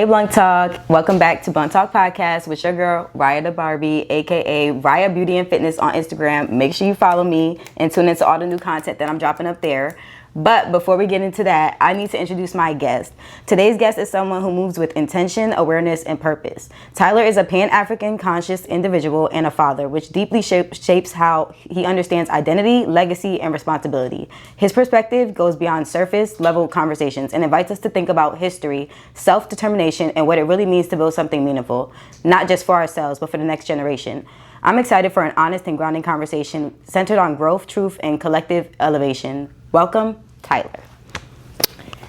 Blunt Talk. Welcome back to Blunt Talk Podcast with your girl, Riah the Barbie, aka Riah Beauty and Fitness on Instagram. Make sure you follow me and tune into all the new content that I'm dropping up there. But before we get into that, I need to introduce my guest. Today's guest is someone who moves with intention, awareness, and purpose. Tyler is a Pan-Afrikan conscious individual and a father, which deeply shapes how he understands identity, legacy, and responsibility. His perspective goes beyond surface-level conversations and invites us to think about history, self-determination, and what it really means to build something meaningful, not just for ourselves, but for the next generation. I'm excited for an honest and grounding conversation centered on growth, truth, and collective elevation. Welcome, Tyler.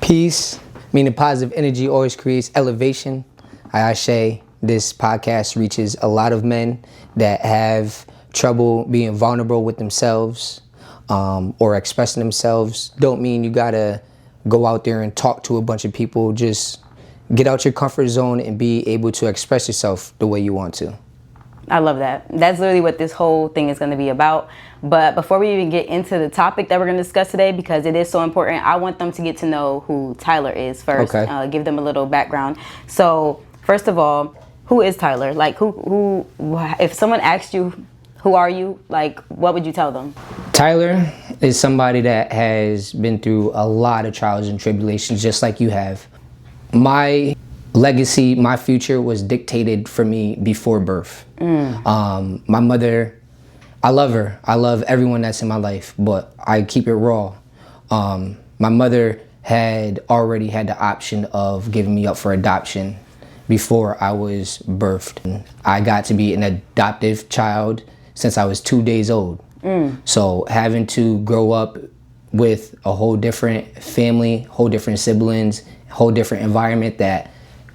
Peace, meaning positive energy always creates elevation. I say this podcast reaches a lot of men that have trouble being vulnerable with themselves or expressing themselves. Don't mean you gotta go out there and talk to a bunch of people. Just get out your comfort zone and be able to express yourself the way you want to. I love that. That's literally what this whole thing is going to be about. But before we even get into the topic that we're going to discuss today, because it is so important, I want them to get to know who Tyler is first. Okay. Give them a little background. So first of all, who is Tyler? Like who if someone asked you, who are you? Like, what would you tell them? Tyler is somebody that has been through a lot of trials and tribulations, just like you have. My legacy, my future was dictated for me before birth. My mother, I love her. I love everyone that's in my life, but I keep it raw. My mother had already had the option of giving me up for adoption before I was birthed. I got to be an adoptive child since I was 2 days old. So having to grow up with a whole different family, whole different siblings, whole different environment that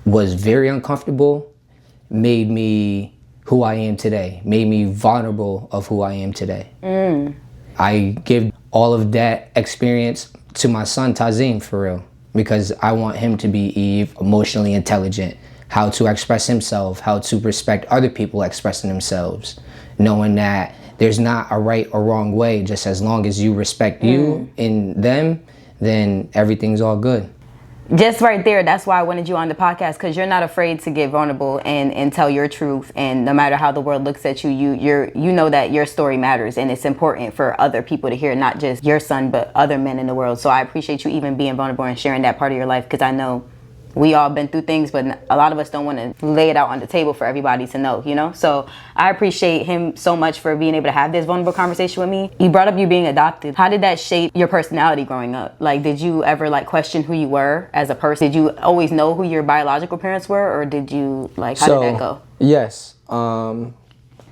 was very uncomfortable, made me who I am today, made me vulnerable of who I am today. I give all of that experience to my son, Tazim, for real, because I want him to be emotionally intelligent, how to express himself, how to respect other people expressing themselves, knowing that there's not a right or wrong way, just as long as you respect you and them, then everything's all good. Just right there, that's why I wanted you on the podcast, because you're not afraid to get vulnerable and tell your truth. And no matter how the world looks at you, you know that your story matters, and it's important for other people to hear, not just your son, but other men in the world. So I appreciate you even being vulnerable and sharing that part of your life, because I know we all been through things, but a lot of us don't want to lay it out on the table for everybody to know, you know? So I appreciate him so much for being able to have this vulnerable conversation with me. You brought up you being adopted. How did that shape your personality growing up? Like, did you ever question who you were as a person? Did you always know who your biological parents were, or did you how did that go? Yes.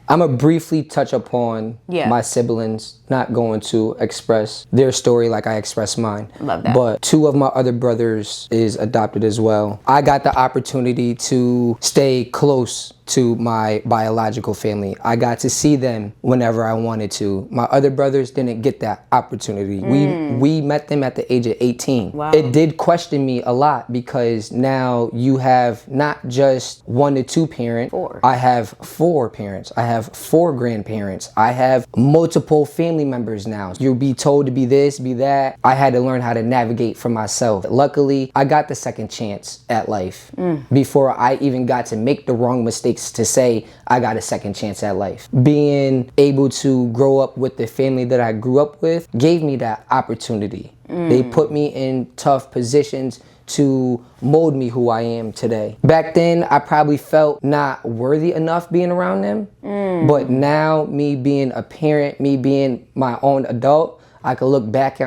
I'm going to briefly touch upon my siblings, not going to express their story like I express mine. Love that. But 2 of my other brothers is adopted as well. I got the opportunity to stay close to my biological family. I got to see them whenever I wanted to. My other brothers didn't get that opportunity. We met them at the age of 18. Wow. It did question me a lot, because now you have not just 1 to 2 parents. 4. I have 4 parents. I have 4 grandparents. I have multiple family members now. You'll be told to be this, be that. I had to learn how to navigate for myself. Luckily, I got the second chance at life before I even got to make the wrong mistakes to say I got a second chance at life. Being able to grow up with the family that I grew up with gave me that opportunity. They put me in tough positions to mold me who I am today. Back then, I probably felt not worthy enough being around them. But now, me being a parent, me being my own adult, I can look back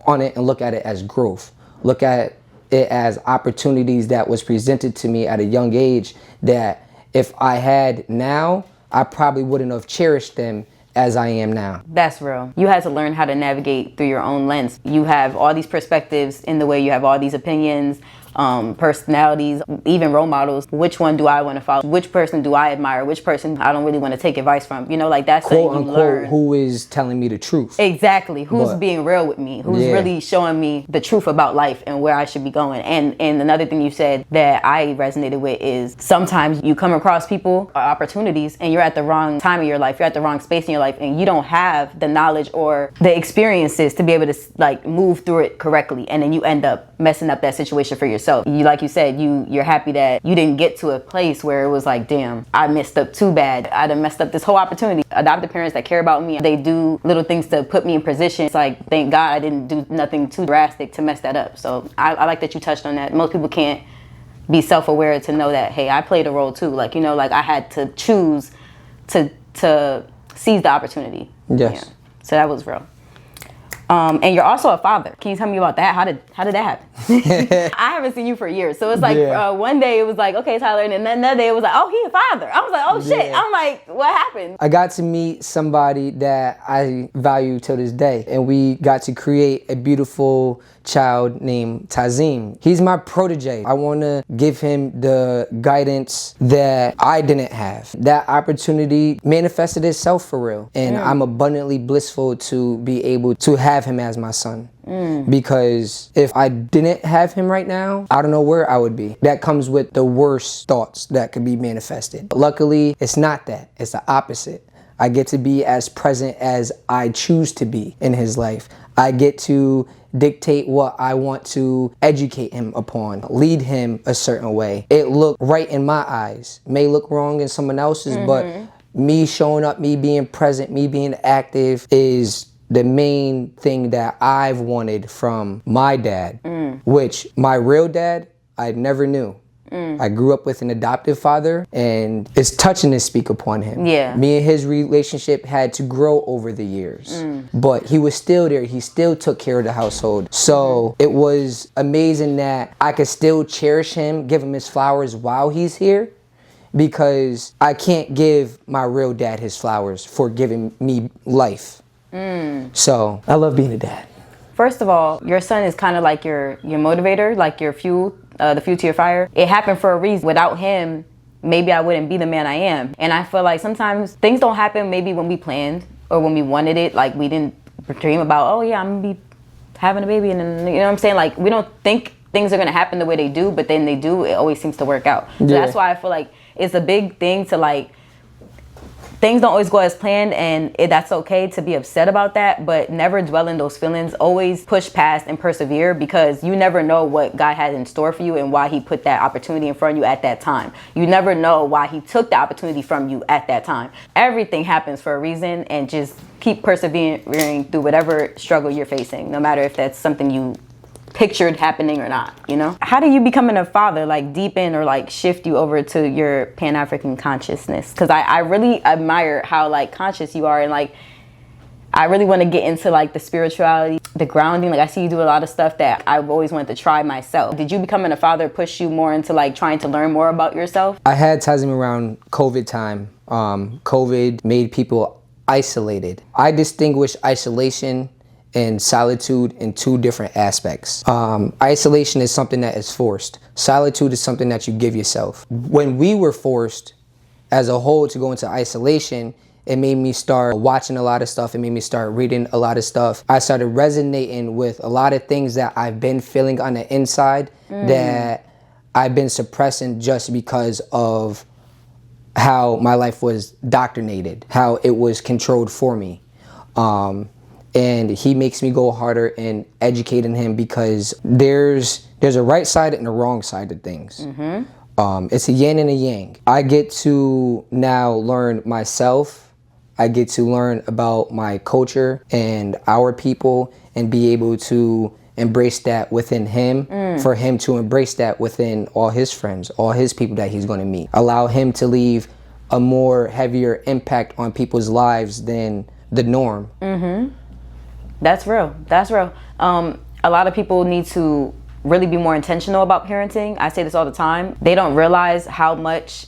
on it and look at it as growth. Look at it as opportunities that was presented to me at a young age that if I had now, I probably wouldn't have cherished them as I am now. That's real. You had to learn how to navigate through your own lens. You have all these perspectives in the way, you have all these opinions, personalities, even role models. Which one do I want to follow? Which person do I admire? Which person I don't really want to take advice from? You know, that's quote something you unquote, learn. who is telling me the truth? Exactly. Who's being real with me? Who's really showing me the truth about life and where I should be going? And another thing you said that I resonated with is sometimes you come across people or opportunities and you're at the wrong time in your life. You're at the wrong space in your life and you don't have the knowledge or the experiences to be able to move through it correctly. And then you end up messing up that situation for yourself. You, like you said, you're happy that you didn't get to a place where it was like, damn, I messed up too bad. I done messed up this whole opportunity. Adopted parents that care about me, they do little things to put me in position. It's like, thank God I didn't do nothing too drastic to mess that up. So I like that you touched on that. Most people can't be self-aware to know that, hey, I played a role too. Like, you know, like I had to choose to seize the opportunity. Yes. Yeah. So that was real. And you're also a father. Can you tell me about that? How did that happen? I haven't seen you for years. So it's like one day it was like, okay, Tyler. And then another day it was like, oh, he a father. I was like, oh, shit. I'm like, what happened? I got to meet somebody that I value till this day. And we got to create a beautiful child named Tazim. He's my protege. I want to give him the guidance that I didn't have. That opportunity manifested itself for real. And I'm abundantly blissful to be able to have him as my son. Because if I didn't have him right now, I don't know where I would be. That comes with the worst thoughts that could be manifested. But luckily, it's not that. It's the opposite. I get to be as present as I choose to be in his life. I get to dictate what I want to educate him upon, lead him a certain way. It looked right in my eyes. May look wrong in someone else's, but me showing up, me being present, me being active is the main thing that I've wanted from my dad, which my real dad, I never knew. I grew up with an adoptive father, and it's touching to speak upon him. Yeah. Me and his relationship had to grow over the years, but he was still there. He still took care of the household. So it was amazing that I could still cherish him, give him his flowers while he's here, because I can't give my real dad his flowers for giving me life. So I love being a dad. First of all, your son is kind of like your motivator, like your fuel, the fuel to your fire. It happened for a reason. Without him, maybe I wouldn't be the man I am. And I feel like sometimes things don't happen maybe when we planned or when we wanted it. Like we didn't dream about, oh yeah, I'm gonna be having a baby, and then, you know what I'm saying? Like we don't think things are gonna happen the way they do, but then they do. It always seems to work out. So that's why I feel like it's a big thing to like, things don't always go as planned, and that's okay to be upset about that, but never dwell in those feelings. Always push past and persevere, because you never know what God has in store for you and why he put that opportunity in front of you at that time. You never know why he took the opportunity from you at that time. Everything happens for a reason, and just keep persevering through whatever struggle you're facing, no matter if that's something you pictured happening or not, you know? How do you becoming a father like deepen or like shift you over to your Pan-African consciousness? Because I really admire how like conscious you are, and like I really want to get into like the spirituality, the grounding. Like I see you do a lot of stuff that I've always wanted to try myself. Did you becoming a father push you more into like trying to learn more about yourself? I had Tazim around COVID time. COVID made people isolated. I distinguish isolation and solitude in two different aspects. Isolation is something that is forced. Solitude is something that you give yourself. When we were forced as a whole to go into isolation, it made me start watching a lot of stuff. It made me start reading a lot of stuff. I started resonating with a lot of things that I've been feeling on the inside that I've been suppressing just because of how my life was doctrinated, how it was controlled for me. And he makes me go harder in educating him, because there's a right side and a wrong side to things. It's a yin and a yang. I get to now learn myself. I get to learn about my culture and our people, and be able to embrace that within him, for him to embrace that within all his friends, all his people that he's going to meet. Allow him to leave a more heavier impact on people's lives than the norm. That's real. That's real. A lot of people need to really be more intentional about parenting. I say this all the time. They don't realize how much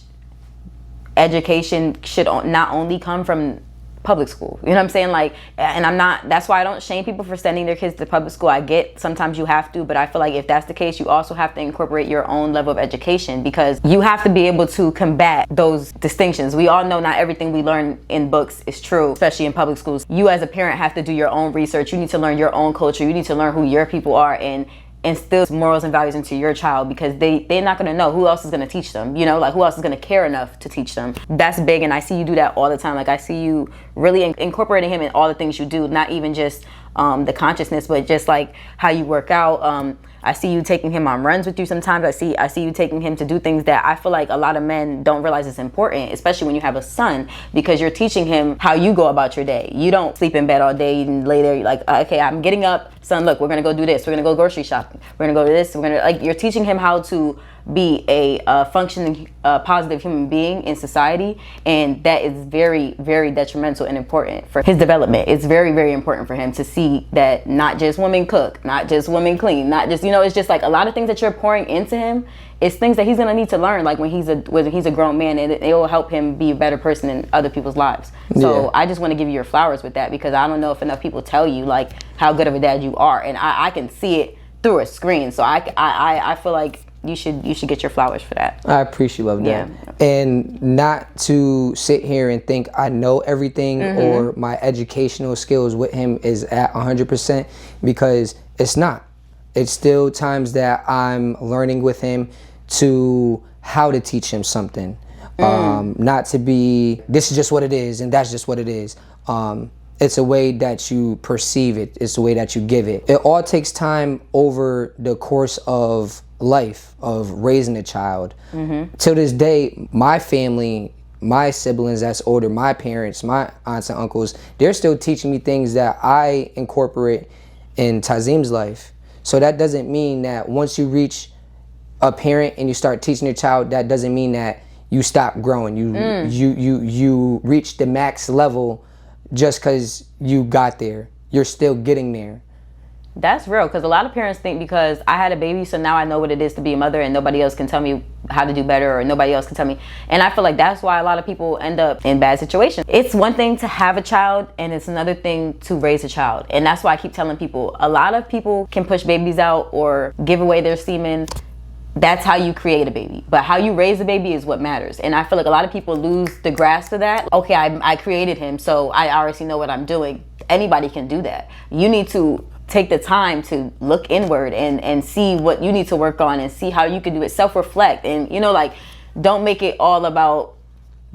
education should not only come from public school. You know what I'm saying? Like, and that's why I don't shame people for sending their kids to public school. I get sometimes you have to, but I feel like if that's the case, you also have to incorporate your own level of education, because you have to be able to combat those distinctions. We all know not everything we learn in books is true, especially in public schools. You as a parent have to do your own research. You need to learn your own culture. You need to learn who your people are, and instill morals and values into your child, because they're not going to know who else is going to teach them, you know, like who else is going to care enough to teach them. That's big, and I see you do that all the time. Like I see you really incorporating him in all the things you do, not even just the consciousness, but just like how you work out. I see you taking him on runs with you sometimes. I see you taking him to do things that I feel like a lot of men don't realize is important, especially when you have a son, because you're teaching him how you go about your day. You don't sleep in bed all day and lay there. You're like, okay, I'm getting up, son, look, we're gonna go do this. We're gonna go grocery shopping. We're gonna go to this. We're gonna, like, you're teaching him how to be a functioning, positive human being in society, and that is very, very detrimental and important for his development. It's very, very important for him to see that not just women cook, not just women clean, not just, it's just like a lot of things that you're pouring into him. It's things that he's gonna need to learn, like when he's a grown man, and it will help him be a better person in other people's lives. So I just want to give you your flowers with that, because I don't know if enough people tell you like how good of a dad you are, and I can see it through a screen. So I feel like you should get your flowers for that. I appreciate that. Yeah. And not to sit here and think I know everything or my educational skills with him is at 100%, because it's not. It's still times that I'm learning with him to how to teach him something. Not to be, this is just what it is and that's just what it is. It's a way that you perceive it. It's the way that you give it. It all takes time over the course of life, of raising a child. To this day, my family, my siblings that's older, my parents, my aunts and uncles, they're still teaching me things that I incorporate in Tazim's life. So that doesn't mean that once you reach a parent and you start teaching your child, that doesn't mean that you stop growing. You reach the max level just because you got there. You're still getting there. That's real, because a lot of parents think because I had a baby, so now I know what it is to be a mother, and nobody else can tell me how to do better, or nobody else can tell me. And I feel like that's why a lot of people end up in bad situations. It's one thing to have a child, and it's another thing to raise a child. And that's why I keep telling people, a lot of people can push babies out or give away their semen. That's how you create a baby, but how you raise a baby is what matters. And I feel like a lot of people lose the grasp of that. Okay, I created him, so I already know what I'm doing. Anybody can do that. You need to take the time to look inward and see what you need to work on, and see how you can do it. Self-reflect, and like, don't make it all about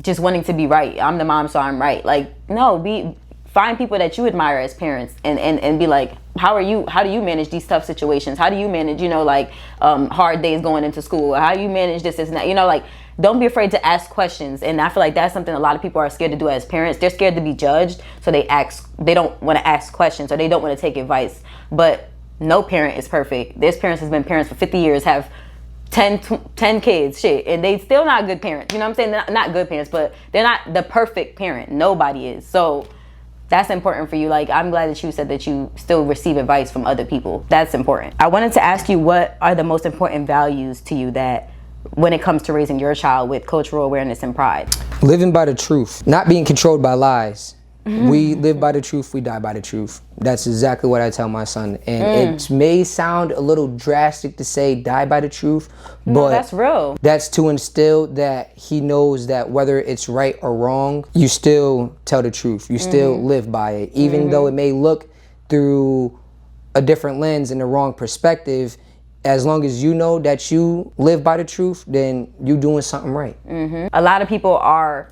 just wanting to be right. I'm the mom, so I'm right. Like, no, find people that you admire as parents, and be like, how do you manage these tough situations? How do you manage, hard days going into school? How do you manage this and that? Like, don't be afraid to ask questions. And I feel like that's something a lot of people are scared to do as parents. They're scared to be judged, so they don't want to ask questions, or they don't want to take advice. But no parent is perfect. There's parents that's been parents for 50 years, have 10 kids, shit, and they still not good parents. You know what I'm saying? They're not good parents, but they're not the perfect parent. Nobody is. So that's important for you. Like, I'm glad that you said that you still receive advice from other people. That's important. I wanted to ask you, what are the most important values to you that when it comes to raising your child with cultural awareness and pride? Living by the truth, not being controlled by lies. We live by the truth, we die by the truth. That's exactly what I tell my son. And it may sound a little drastic to say die by the truth, but that's real. That's to instill that he knows that whether it's right or wrong, you still tell the truth. You still live by it. Even though it may look through a different lens and the wrong perspective, as long as you know that you live by the truth, then you're doing something right. A lot of people are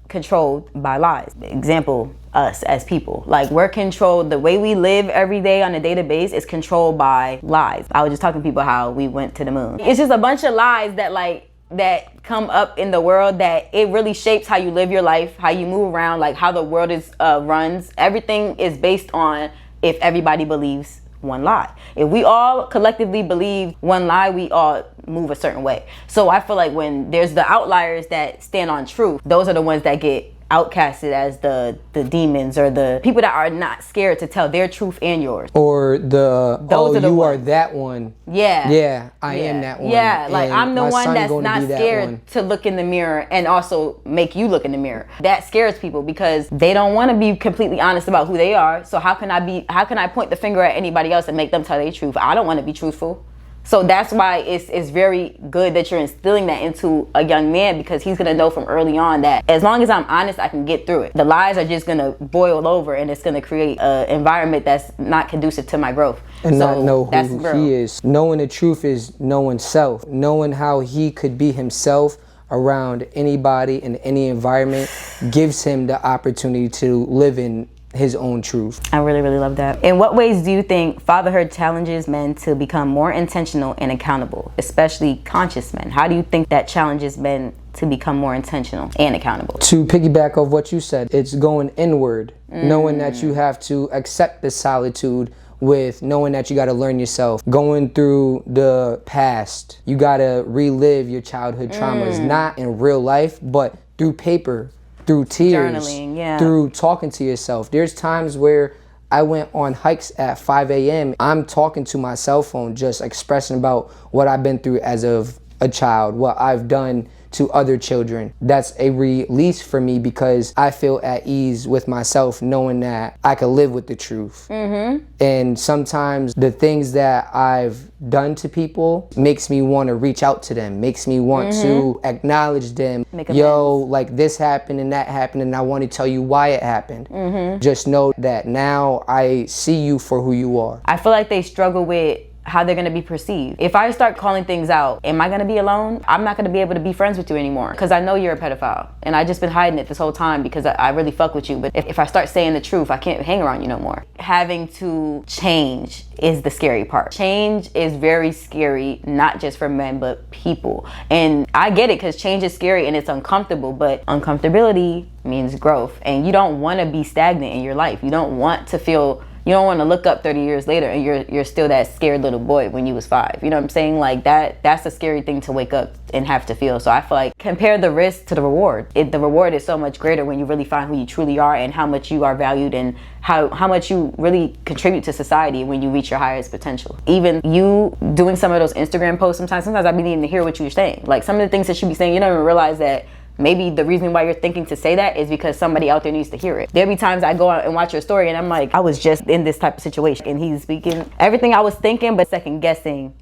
controlled by lies. Example, us as people. Like, we're controlled, the way we live every day on a day-to-day basis is controlled by lies. I was just talking to people how we went to the moon. It's just a bunch of lies that come up in the world, that it really shapes how you live your life, how you move around, like how the world runs. Everything is based on if everybody believes one lie. If we all collectively believe one lie, we all move a certain way. So I feel like when there's the outliers that stand on truth, those are the ones that get outcasted as the demons, or the people that are not scared to tell their truth and yours. Or you are that one. Yeah. I am that one. Yeah, like, I'm the one that's not scared to look in the mirror and also make you look in the mirror. That scares people because they don't want to be completely honest about who they are. So how can I point the finger at anybody else and make them tell their truth? I don't want to be truthful. So that's why it's very good that you're instilling that into a young man, because he's going to know from early on that as long as I'm honest, I can get through it. The lies are just going to boil over, and it's going to create an environment that's not conducive to my growth. And so not know who he is. Knowing the truth is knowing self. Knowing how he could be himself around anybody in any environment gives him the opportunity to live in his own truth. I really, really love that. In what ways do you think fatherhood challenges men to become more intentional and accountable, especially conscious men? How do you think that challenges men to become more intentional and accountable? To piggyback off what you said, it's going inward, knowing that you have to accept the solitude with knowing that you got to learn yourself. Going through the past, you got to relive your childhood traumas, not in real life, but through paper, through tears, journaling, yeah, through talking to yourself. There's times where I went on hikes at 5 a.m. I'm talking to my cell phone, just expressing about what I've been through as of a child, what I've done to other children. That's a release for me because I feel at ease with myself knowing that I can live with the truth. And sometimes the things that I've done to people makes me want to reach out to them, makes me want to acknowledge them. Yo, like this happened and that happened and I want to tell you why it happened. Just know that now I see you for who you are. I feel like they struggle with how they're going to be perceived. If I start calling things out, am I going to be alone? I'm not going to be able to be friends with you anymore because I know you're a pedophile and I just been hiding it this whole time because I really fuck with you. But if I start saying the truth, I can't hang around you no more. Having to change is the scary part. Change is very scary, not just for men, but people. And I get it because change is scary and it's uncomfortable, but uncomfortability means growth. And you don't want to be stagnant in your life. You don't want to feel, you don't want to look up 30 years later and you're still that scared little boy when you was 5. You know what I'm saying? Like that's a scary thing to wake up and have to feel. So I feel like compare the risk to the reward. The reward is so much greater when you really find who you truly are and how much you are valued and how much you really contribute to society when you reach your highest potential. Even you doing some of those Instagram posts sometimes I be needing to hear what you're saying. Like some of the things that you be saying, you don't even realize that maybe the reason why you're thinking to say that is because somebody out there needs to hear it. There'll be times I go out and watch your story and I'm like, I was just in this type of situation and he's speaking everything I was thinking, but second guessing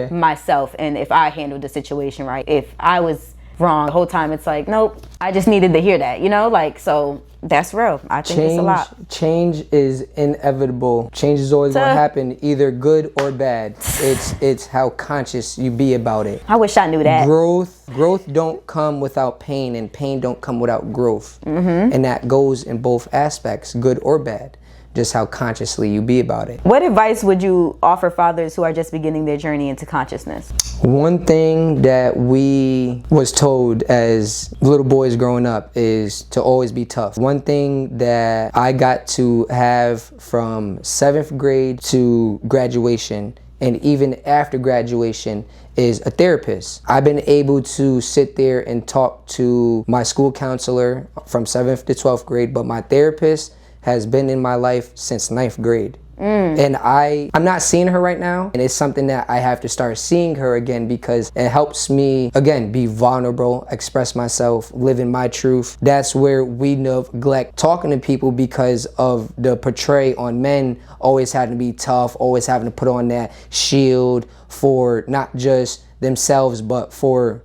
myself and if I handled the situation right. If I was wrong the whole time, it's like, nope, I just needed to hear that, you know? Like, so that's real. I think it's a lot. Change is inevitable. Change is always going to happen, either good or bad. It's how conscious you be about it. I wish I knew that. Growth don't come without pain, and pain don't come without growth. And that goes in both aspects, good or bad. Just how consciously you be about it. What advice would you offer fathers who are just beginning their journey into consciousness? One thing that we was told as little boys growing up is to always be tough. One thing that I got to have from 7th grade to graduation and even after graduation is a therapist. I've been able to sit there and talk to my school counselor from 7th to 12th grade, but my therapist has been in my life since 9th grade. And I'm not seeing her right now, and it's something that I have to start seeing her again because it helps me, again, be vulnerable, express myself, live in my truth. That's where we neglect talking to people because of the portray on men always having to be tough, always having to put on that shield for not just themselves, but for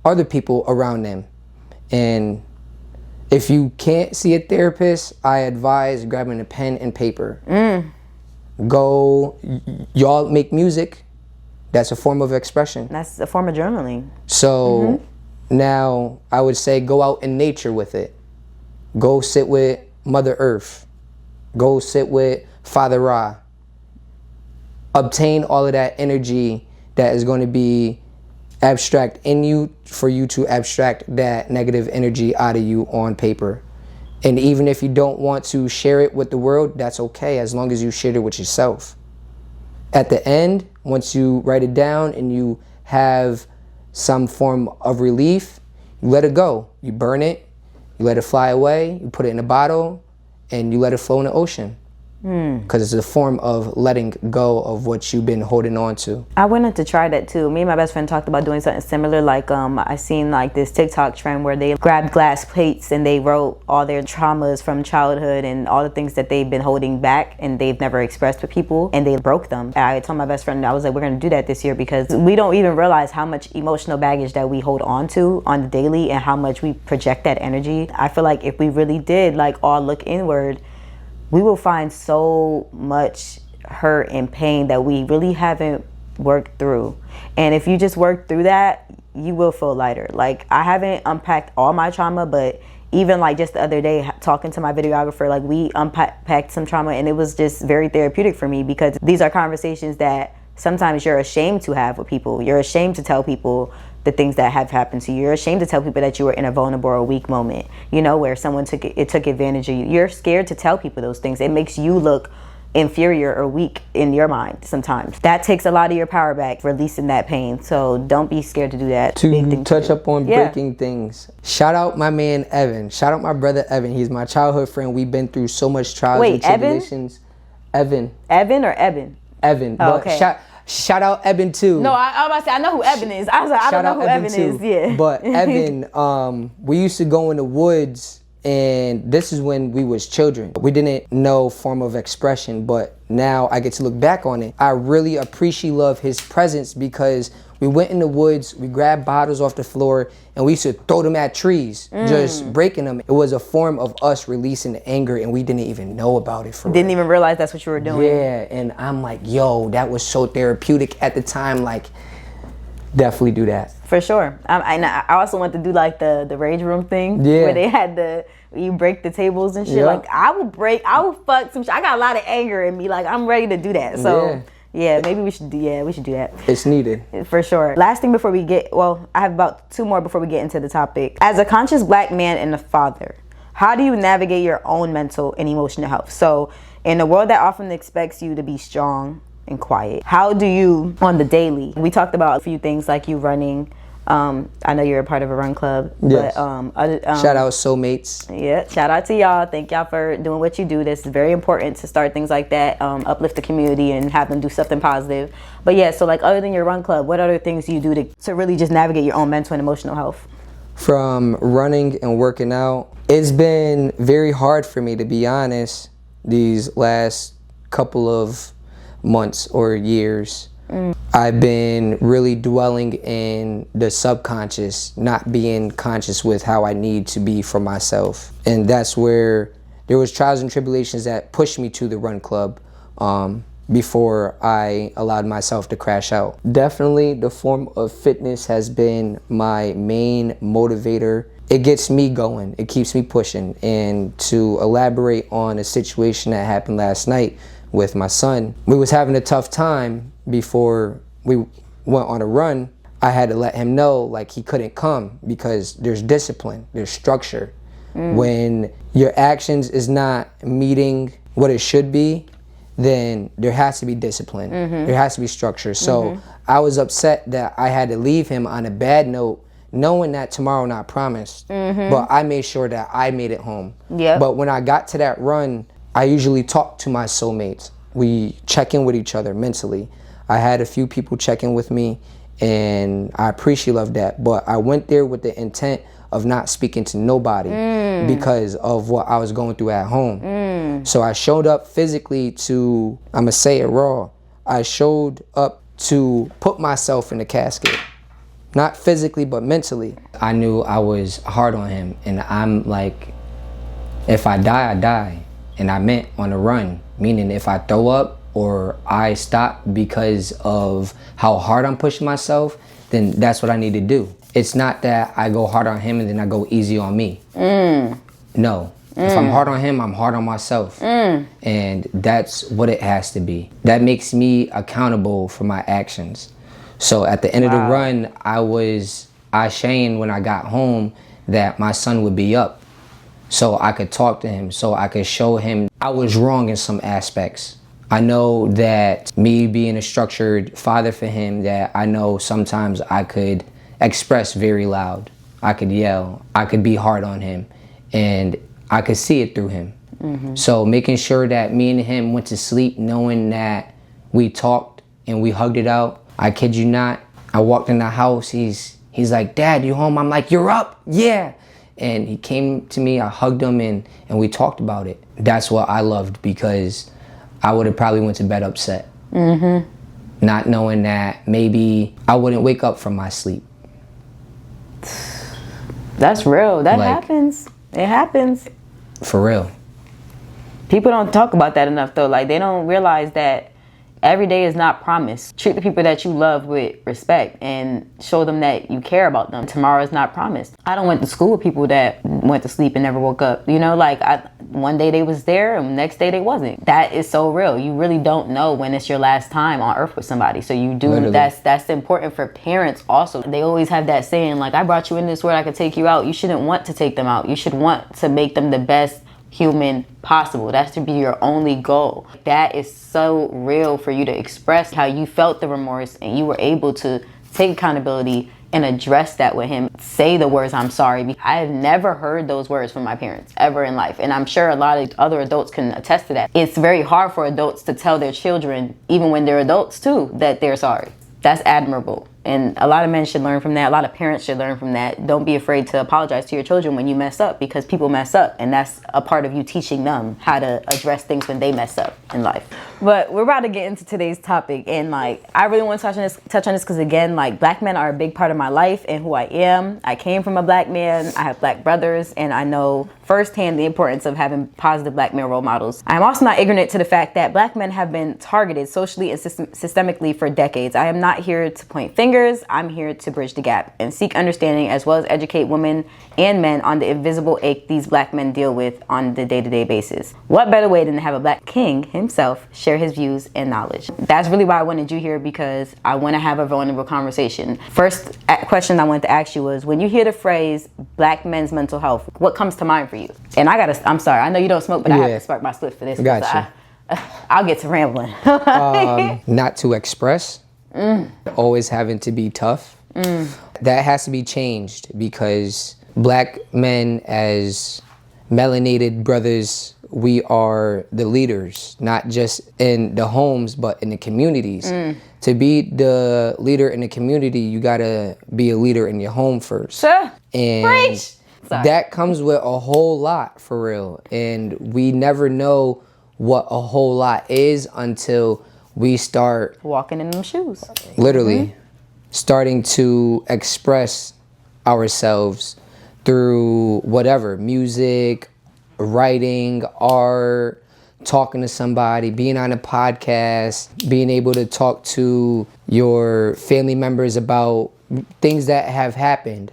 other people around them. And if you can't see a therapist, I advise grabbing a pen and paper. Go, y'all make music. That's a form of expression. That's a form of journaling. So now I would say go out in nature with it. Go sit with Mother Earth. Go sit with Father Riah. Obtain all of that energy that is going to be abstract in you for you to abstract that negative energy out of you on paper. And even if you don't want to share it with the world, that's okay, as long as you share it with yourself. At the end, once you write it down and you have some form of relief, you let it go. You burn it, you let it fly away, you put it in a bottle, and you let it flow in the ocean. Because it's a form of letting go of what you've been holding on to. I wanted to try that too. Me and my best friend talked about doing something similar. Like I seen like this TikTok trend where they grabbed glass plates and they wrote all their traumas from childhood and all the things that they've been holding back and they've never expressed with people, and they broke them. I told my best friend, I was like, we're gonna do that this year because we don't even realize how much emotional baggage that we hold on to on the daily and how much we project that energy. I feel like if we really did like all look inward, we will find so much hurt and pain that we really haven't worked through. And if you just work through that, you will feel lighter. Like, I haven't unpacked all my trauma, but even like just the other day talking to my videographer, like we unpacked some trauma, and it was just very therapeutic for me, because these are conversations that sometimes you're ashamed to have with people. You're ashamed to tell people the things that have happened to you. You're ashamed to tell people that you were in a vulnerable or weak moment, you know, where someone took advantage of you. You're scared to tell people those things. It makes you look inferior or weak in your mind sometimes. That takes a lot of your power back, releasing that pain. So don't be scared to do that. To touch up on breaking things. Shout out my man Evan. Shout out my brother Evan. He's my childhood friend. We've been through so much trials and tribulations. Evan? Evan or Eben? Evan. Oh, but okay. Shout out Evan too. No, I was about to say, I know who Evan is. I was like, I don't know who Evan is. Yeah. But Evan, we used to go in the woods, and this is when we was children. We didn't know form of expression, but now I get to look back on it. I really appreciate love his presence, because we went in the woods, we grabbed bottles off the floor, and we used to throw them at trees, just breaking them. It was a form of us releasing the anger, and we didn't even know about it. Didn't even realize that's what you were doing. Yeah, and I'm like, yo, that was so therapeutic at the time. Like, definitely do that. For sure. I also want to do like the rage room thing, where they had you break the tables and shit. Like I will fuck some shit. I got a lot of anger in me. Like I'm ready to do that. So yeah, maybe we should do that. It's needed. For sure. Last thing before we get, I have about 2 more before we get into the topic. As a conscious Black man and a father, how do you navigate your own mental and emotional health? So in a world that often expects you to be strong and quiet, how do you, on the daily, we talked about a few things like you running. I know you're a part of a run club. Yes. But, shout out soulmates. Yeah, shout out to y'all. Thank y'all for doing what you do. This is very important to start things like that, uplift the community and have them do something positive. But yeah, so like other than your run club, what other things do you do to really just navigate your own mental and emotional health? From running and working out, it's been very hard for me, to be honest, these last couple of months or years. I've been really dwelling in the subconscious, not being conscious with how I need to be for myself. And that's where there was trials and tribulations that pushed me to the run club before I allowed myself to crash out. Definitely the form of fitness has been my main motivator. It gets me going, it keeps me pushing. And to elaborate on a situation that happened last night with my son, we was having a tough time before we went on a run. I had to let him know like he couldn't come, because there's discipline, there's structure. When your actions is not meeting what it should be, then there has to be discipline. There has to be structure. So I was upset that I had to leave him on a bad note, knowing that tomorrow not promised. But I made sure that I made it home. But when I got to that run, I usually talk to my soulmates. We check in with each other mentally. I had a few people check in with me, and I appreciate love that. But I went there with the intent of not speaking to nobody because of what I was going through at home. So I showed up physically to, I'm gonna say it raw, I showed up to put myself in the casket. Not physically, but mentally. I knew I was hard on him, and I'm like, if I die, I die. And I meant on the run, meaning if I throw up or I stop because of how hard I'm pushing myself, then that's what I need to do. It's not that I go hard on him and then I go easy on me. No. If I'm hard on him, I'm hard on myself. And that's what it has to be. That makes me accountable for my actions. So at the end of the run, I shamed when I got home that my son would be up. So I could talk to him, so I could show him I was wrong in some aspects. I know that me being a structured father for him, that I know sometimes I could express very loud. I could yell, I could be hard on him, and I could see it through him. So making sure that me and him went to sleep knowing that we talked and we hugged it out. I kid you not, I walked in the house, he's like, "Dad, you home?" I'm like, "You're up?" "Yeah." And he came to me, I hugged him, and we talked about it. That's what I loved, because I would have probably went to bed upset. Not knowing that maybe I wouldn't wake up from my sleep. That's real. That happens. It happens. For real. People don't talk about that enough though. Like they don't realize that Every day is not promised. Treat the people that you love with respect and show them that you care about them. Tomorrow is not promised. I don't went to school with people that went to sleep and never woke up. You know, like one day they was there and the next day they wasn't. That is so real. You really don't know when it's your last time on earth with somebody. So you do. Literally. That's important for parents also. They always have that saying, like, I brought you in this world, I could take you out. You shouldn't want to take them out. You should want to make them the best human possible. That should be your only goal. That is so real for you to express how you felt the remorse and you were able to take accountability and address that with him. Say the words, I'm sorry. I have never heard those words from my parents ever in life. And I'm sure a lot of other adults can attest to that. It's very hard for adults to tell their children, even when they're adults too, that they're sorry. That's admirable. And a lot of men should learn from that. A lot of parents should learn from that. Don't be afraid to apologize to your children when you mess up, because people mess up. And that's a part of you teaching them how to address things when they mess up in life. But we're about to get into today's topic. And like, I really want to touch on this because, again, like, black men are a big part of my life and who I am. I came from a black man. I have black brothers. And I know firsthand the importance of having positive black male role models. I'm also not ignorant to the fact that black men have been targeted socially and systemically for decades. I am not here to point fingers. I'm here to bridge the gap and seek understanding, as well as educate women and men on the invisible ache these black men deal with on the day-to-day basis. What better way than to have a black king himself share his views and knowledge? That's really why I wanted you here, because I want to have a vulnerable conversation. First question I wanted to ask you was, when you hear the phrase black men's mental health, what comes to mind for you? And I'm sorry, I know you don't smoke, but I have to spark my split for this. Gotcha. I'll get to rambling. Not to express. Always having to be tough. That has to be changed, because black men, as melanated brothers, we are the leaders, not just in the homes, but in the communities. To be the leader in the community, you gotta be a leader in your home first. Sure. And Preach. That comes with a whole lot, for real. And we never know what a whole lot is until we start walking in them shoes. Literally starting to express ourselves through whatever, music, writing, art, talking to somebody, being on a podcast, being able to talk to your family members about things that have happened.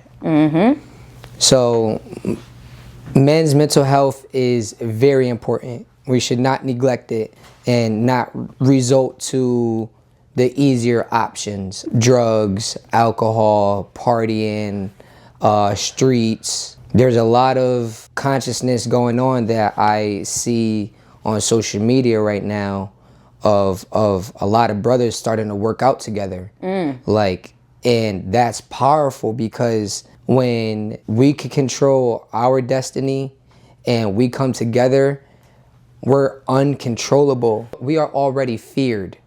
So men's mental health is very important. We should not neglect it and not resort to the easier options: drugs, alcohol, partying, streets. There's a lot of consciousness going on that I see on social media right now of a lot of brothers starting to work out together. And that's powerful, because when we can control our destiny and we come together, we're uncontrollable. We are already feared.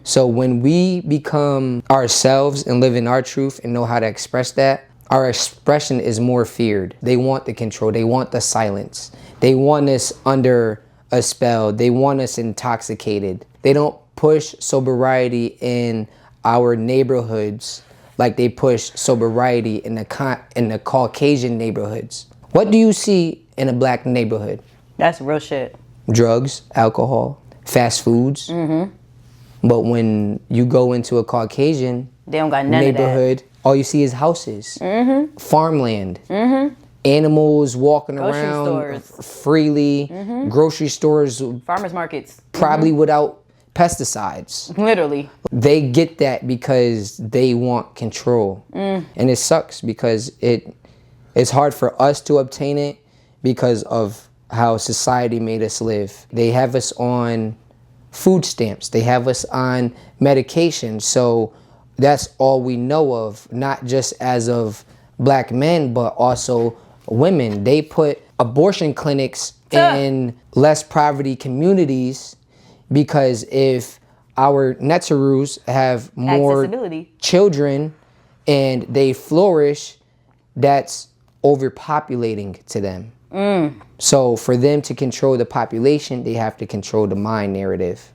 So when we become ourselves and live in our truth and know how to express that, our expression is more feared. They want the control. They want the silence. They want us under a spell. They want us intoxicated. They don't push sobriety in our neighborhoods like they push sobriety in the Caucasian neighborhoods. What do you see in a black neighborhood? That's real shit. Drugs, alcohol, fast foods. But when you go into a Caucasian they don't got none neighborhood, of that. All you see is houses, farmland, animals walking around stores. freely, grocery stores, Farmers markets. probably without pesticides. Literally. They get that because they want control. And it sucks, because it's hard for us to obtain it because of how society made us live. They have us on food stamps. They have us on medication. So that's all we know of, not just as of black men, but also women. They put abortion clinics in less poverty communities, because if our Netarus have more children and they flourish, that's overpopulating to them. So for them to control the population, they have to control the mind narrative.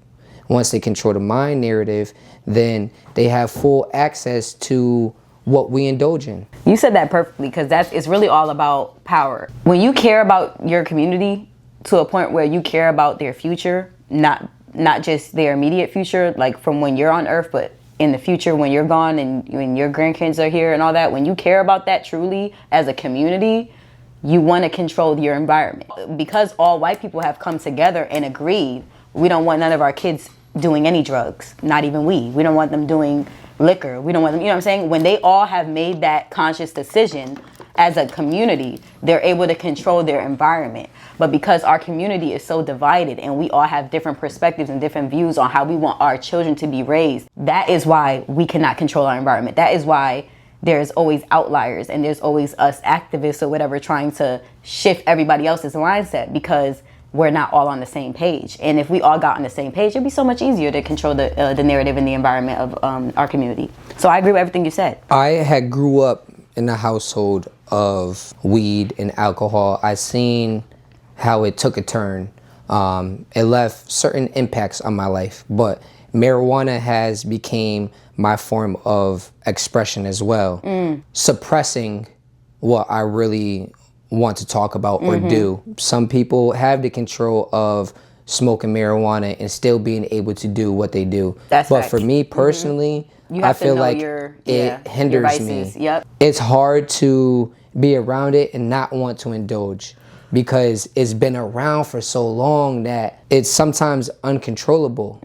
Once they control the mind narrative, then they have full access to what we indulge in. You said that perfectly, because it's really all about power. When you care about your community to a point where you care about their future, not not just their immediate future, like from when you're on earth, but in the future when you're gone and when your grandkids are here and all that. When you care about that truly as a community, you want to control your environment. Because all white people have come together and agreed, we don't want none of our kids doing any drugs, not even weed. We don't want them doing liquor. We don't want them, you know what I'm saying? When they all have made that conscious decision as a community, they're able to control their environment. But because our community is so divided and we all have different perspectives and different views on how we want our children to be raised, that is why we cannot control our environment. That is why there's always outliers and there's always us activists or whatever trying to shift everybody else's mindset, because we're not all on the same page. And if we all got on the same page, it'd be so much easier to control the narrative and the environment of our community. So I agree with everything you said. I had grew up in a household of weed and alcohol. I seen how it took a turn. It left certain impacts on my life, but marijuana has became my form of expression as well. Suppressing what I really want to talk about or do. Some people have the control of smoking marijuana and still being able to do what they do. But facts. For me personally, I feel like it hinders me. Yep. It's hard to be around it and not want to indulge, because it's been around for so long that it's sometimes uncontrollable.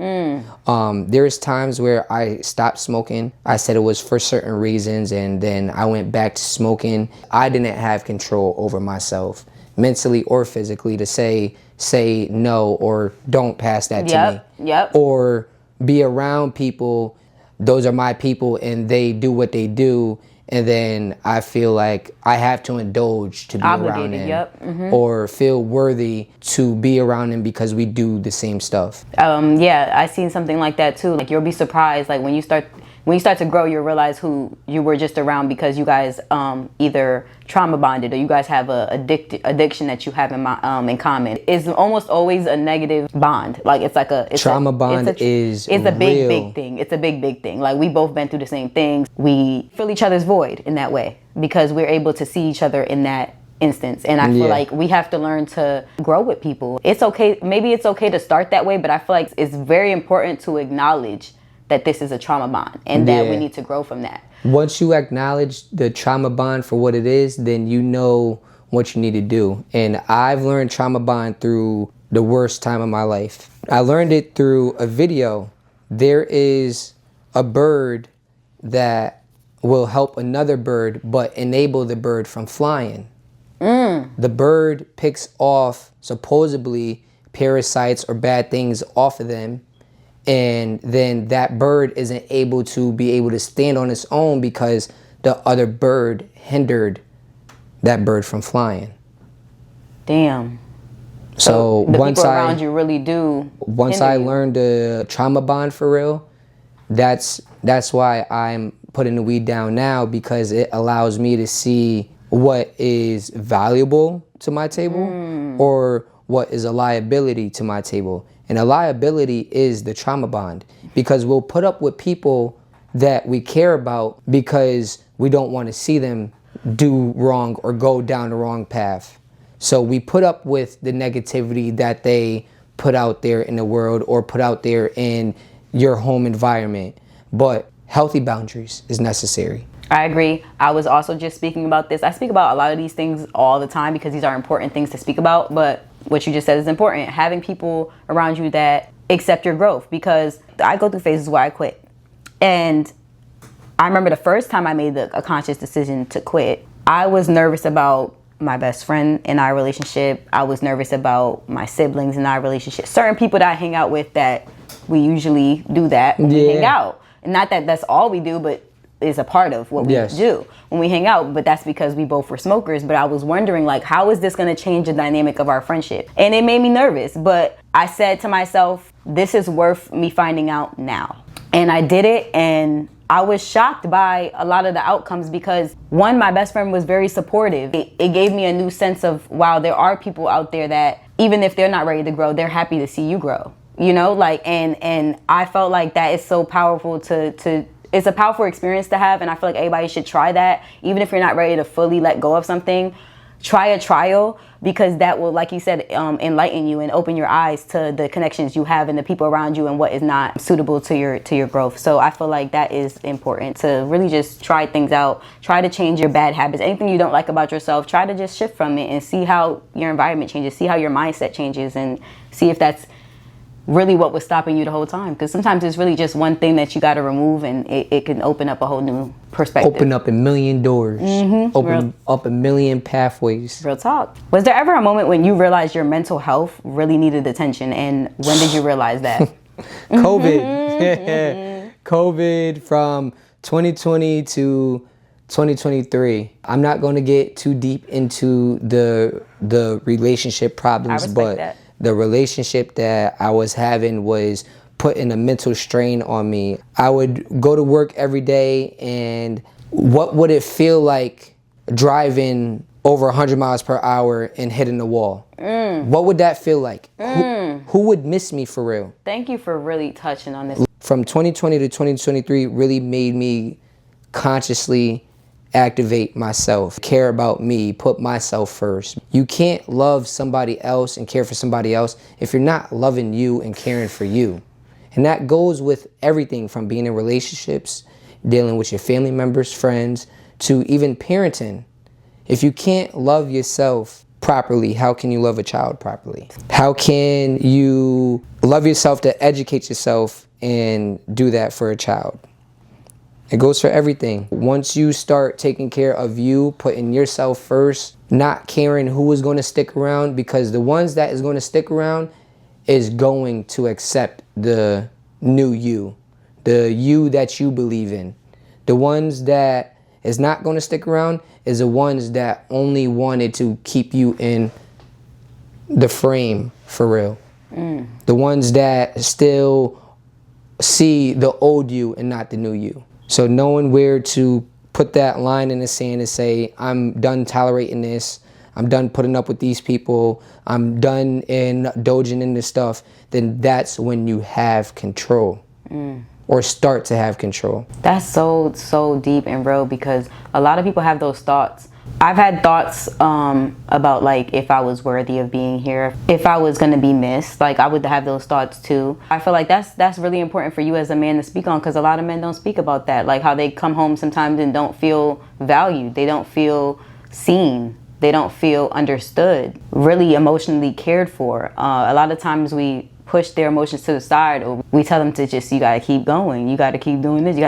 There's times where I stopped smoking. I said it was for certain reasons, and then I went back to smoking. I didn't have control over myself, mentally or physically, to say no or don't pass that to me. Or be around people, those are my people, and they do what they do, and then I feel like I have to indulge to be around them, or feel worthy to be around them because we do the same stuff. Yeah, I seen something like that too. Like, you'll be surprised, like when you start to grow, you'll realize who you were just around because you guys either trauma bonded or you guys have a addiction that you have in common. It's almost always a negative bond. Like, it's like a trauma bond is a big thing. It's a big thing. Like, we both been through the same things. We fill each other's void in that way because we're able to see each other in that instance. And I feel like we have to learn to grow with people. It's okay. Maybe it's okay to start that way, but I feel like it's very important to acknowledge that this is a trauma bond and that we need to grow from that. Once you acknowledge the trauma bond for what it is, then you know what you need to do. And I've learned trauma bond through the worst time of my life. I learned it through a video. There is a bird that will help another bird but enable the bird from flying. The bird picks off supposedly parasites or bad things off of them, and then that bird isn't able to stand on its own because the other bird hindered that bird from flying. Damn. So the people around you really do. Once I learned the trauma bond for real, that's why I'm putting the weed down now, because it allows me to see what is valuable to my table or what is a liability to my table. And a liability is the trauma bond, because we'll put up with people that we care about because we don't want to see them do wrong or go down the wrong path. So we put up with the negativity that they put out there in the world or put out there in your home environment. But healthy boundaries is necessary. I agree. I was also just speaking about this. I speak about a lot of these things all the time because these are important things to speak about. But what you just said is important. Having people around you that accept your growth, because I go through phases where I quit. And I remember the first time I made a conscious decision to quit, I was nervous about my best friend in our relationship. I was nervous about my siblings in our relationship. Certain people that I hang out with that we usually do that when we hang out. And not that that's all we do, but is a part of what we do when we hang out. But that's because we both were smokers. But I was wondering, like, how is this going to change the dynamic of our friendship? And it made me nervous. But I said to myself, this is worth me finding out now. And I did it, and I was shocked by a lot of the outcomes because, one, my best friend was very supportive. It gave me a new sense of, wow, there are people out there that even if they're not ready to grow, they're happy to see you grow. You know, like, and I felt like that is so powerful it's a powerful experience to have, and I feel like everybody should try that. Even if you're not ready to fully let go of something, try a trial, because that will, like you said, enlighten you and open your eyes to the connections you have and the people around you and what is not suitable to your growth. So I feel like that is important, to really just try things out, try to change your bad habits, anything you don't like about yourself, try to just shift from it and see how your environment changes, see how your mindset changes, and see if that's really what was stopping you the whole time. Because sometimes it's really just one thing that you got to remove, and it can open up a whole new perspective. Open up a million doors. Open up a million pathways. Real talk. Was there ever a moment when you realized your mental health really needed attention, and when did you realize that? COVID. COVID from 2020 to 2023. I'm not going to get too deep into the relationship problems, but that. The relationship that I was having was putting a mental strain on me. I would go to work every day, and what would it feel like driving over 100 miles per hour and hitting the wall? What would that feel like? Who would miss me for real? Thank you for really touching on this. From 2020 to 2023 really made me consciously activate myself, care about me, put myself first. You can't love somebody else and care for somebody else if you're not loving you and caring for you. And that goes with everything from being in relationships, dealing with your family members, friends, to even parenting. If you can't love yourself properly, how can you love a child properly? How can you love yourself to educate yourself and do that for a child? It goes for everything. Once you start taking care of you, putting yourself first, not caring who is going to stick around, because the ones that is going to stick around is going to accept the new you, the you that you believe in. The ones that is not going to stick around is the ones that only wanted to keep you in the frame for real. The ones that still see the old you and not the new you. So knowing where to put that line in the sand and say, I'm done tolerating this, I'm done putting up with these people, I'm done indulging in this stuff, then that's when you have control. Or start to have control. That's so deep and real, because a lot of people have those thoughts. I've had thoughts about, like, if I was worthy of being here, if I was gonna be missed. Like, I would have those thoughts too. I feel like that's really important for you as a man to speak on, because a lot of men don't speak about that. Like, how they come home sometimes and don't feel valued, they don't feel seen, they don't feel understood, really emotionally cared for. A lot of times we push their emotions to the side, or we tell them to just, you gotta keep going, you gotta keep doing this,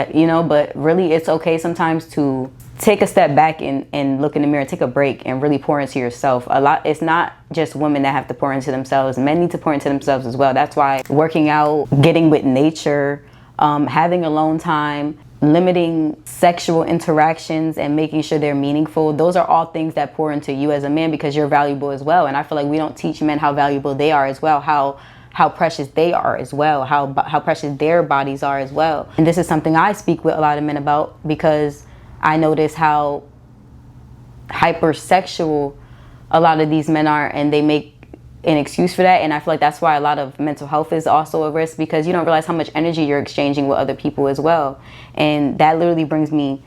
but really it's okay sometimes to take a step back and look in the mirror, take a break, and really pour into yourself. It's not just women that have to pour into themselves. Men need to pour into themselves as well. That's why working out, getting with nature, having alone time, limiting sexual interactions and making sure they're meaningful, those are all things that pour into you as a man, because you're valuable as well. And I feel like we don't teach men how valuable they are as well, how precious they are as well, how precious their bodies are as well. And this is something I speak with a lot of men about, because I notice how hypersexual a lot of these men are, and they make an excuse for that. And I feel like that's why a lot of mental health is also a risk, because you don't realize how much energy you're exchanging with other people as well. And that literally brings me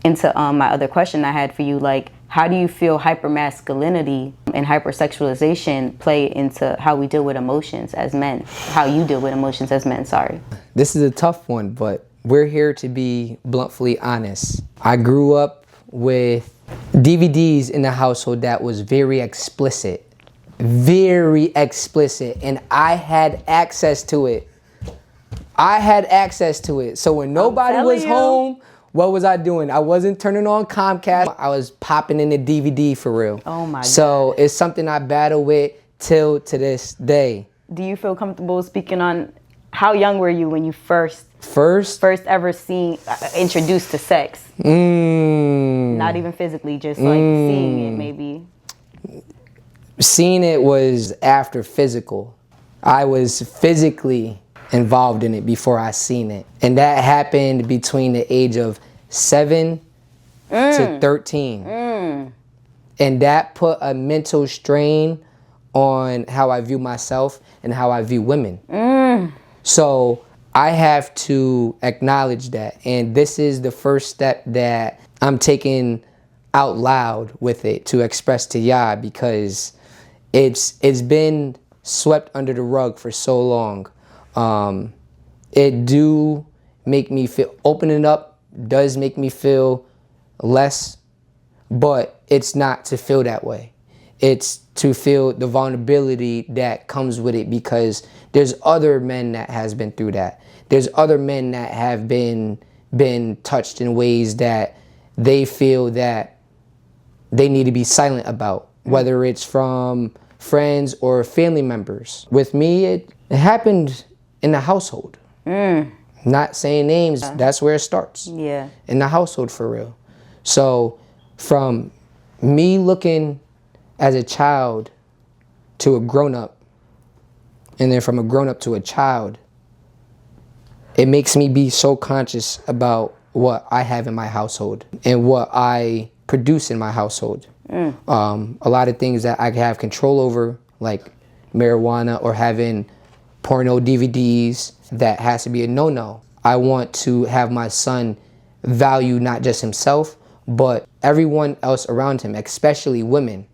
into my other question I had for you. Like, how do you feel hypermasculinity and hypersexualization play into how we deal with emotions as men? How you deal with emotions as men, sorry. This is a tough one, but we're here to be bluntly honest. I grew up with DVDs in the household that was very explicit, and I had access to it. So when nobody was home, what was I doing? I wasn't turning on Comcast. I was popping in the DVD for real. Oh my God. So it's something I battle with till to this day. Do you feel comfortable speaking on how young were you when you first ever introduced to sex? Not even physically, just like seeing it maybe. Seeing it was after physical. I was physically involved in it before I seen it. And that happened between the age of 7 to 13. And that put a mental strain on how I view myself and how I view women. So I have to acknowledge that. And this is the first step that I'm taking out loud with it to express to y'all, because it's been swept under the rug for so long. It do make me feel, opening up does make me feel less, but it's not to feel that way. It's to feel the vulnerability that comes with it, because there's other men that has been through that. There's other men that have been touched in ways that they feel that they need to be silent about, whether it's from friends or family members. With me, it happened in the household. Not saying names, that's where it starts. Yeah. In the household, for real. So from me looking as a child to a grown-up, and then from a grown-up to a child, it makes me be so conscious about what I have in my household and what I produce in my household. A lot of things that I have control over, like marijuana or having porno DVDs, that has to be a no-no. I want to have my son value not just himself, but everyone else around him, especially women.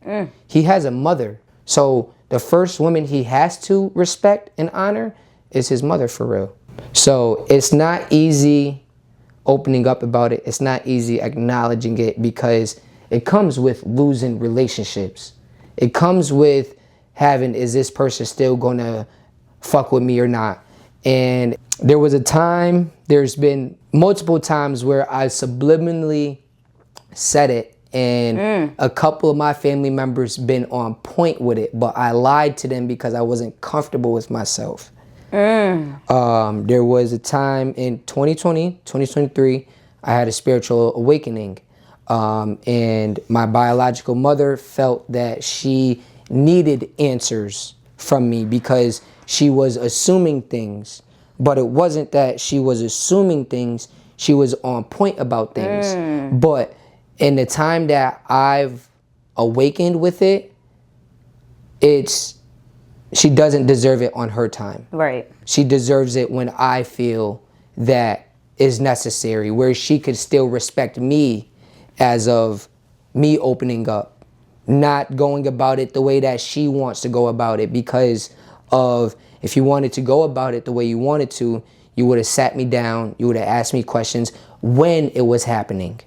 He has a mother. So the first woman he has to respect and honor is his mother, for real. So it's not easy opening up about it. It's not easy acknowledging it, because it comes with losing relationships. It comes with having, is this person still gonna fuck with me or not? And there was a time, there's been multiple times where I subliminally said it, and a couple of my family members been on point with it, but I lied to them because I wasn't comfortable with myself. There was a time in 2023, I had a spiritual awakening, and my biological mother felt that she needed answers from me because she was assuming things. But it wasn't that she was assuming things, she was on point about things. But in the time that I've awakened with it, she doesn't deserve it on her time. Right. She deserves it when I feel that is necessary, where she could still respect me as of me opening up, not going about it the way that she wants to go about it. Because of, if you wanted to go about it the way you wanted to, you would have sat me down, you would have asked me questions when it was happening.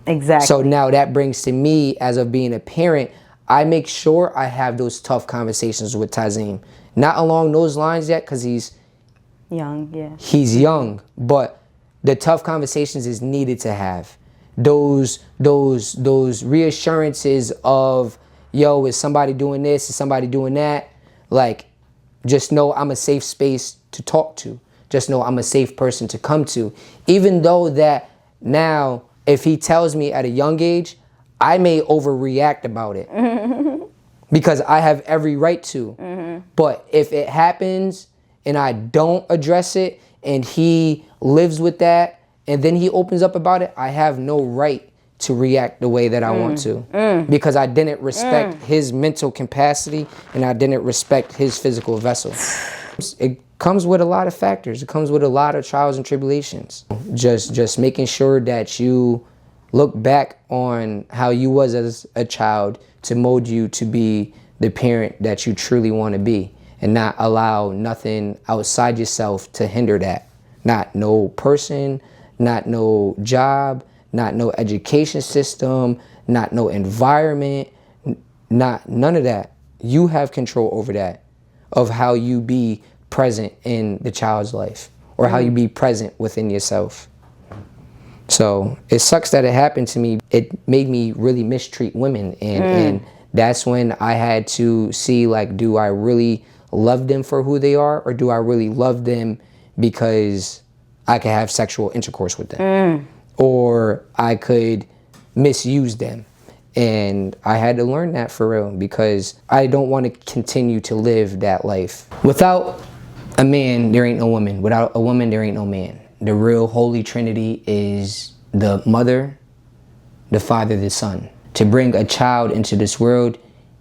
Exactly. So now that brings to me, as of being a parent, I make sure I have those tough conversations with Tazim. Not along those lines yet, because he's young, yeah. He's young, but the tough conversations is needed to have. Those reassurances of, yo, is somebody doing this? Is somebody doing that? Like, just know I'm a safe space to talk to. Just know I'm a safe person to come to. Even though that now, if he tells me at a young age, I may overreact about it because I have every right to. But if it happens and I don't address it and he lives with that and then he opens up about it, I have no right to react the way that I want to because I didn't respect his mental capacity and I didn't respect his physical vessel. It comes with a lot of factors. It comes with a lot of trials and tribulations. Just making sure that you look back on how you was as a child to mold you to be the parent that you truly want to be, and not allow nothing outside yourself to hinder that. Not no person, not no job, not no education system, not no environment, none of that. You have control over that, of how you be present in the child's life or how you be present within yourself. So it sucks that it happened to me. It made me really mistreat women. And that's when I had to see, like, do I really love them for who they are, or do I really love them because I could have sexual intercourse with them? Or I could misuse them. And I had to learn that for real, because I don't want to continue to live that life. Without a man, there ain't no woman. Without a woman, there ain't no man. The real Holy Trinity is the mother, the father, the son. To bring a child into this world,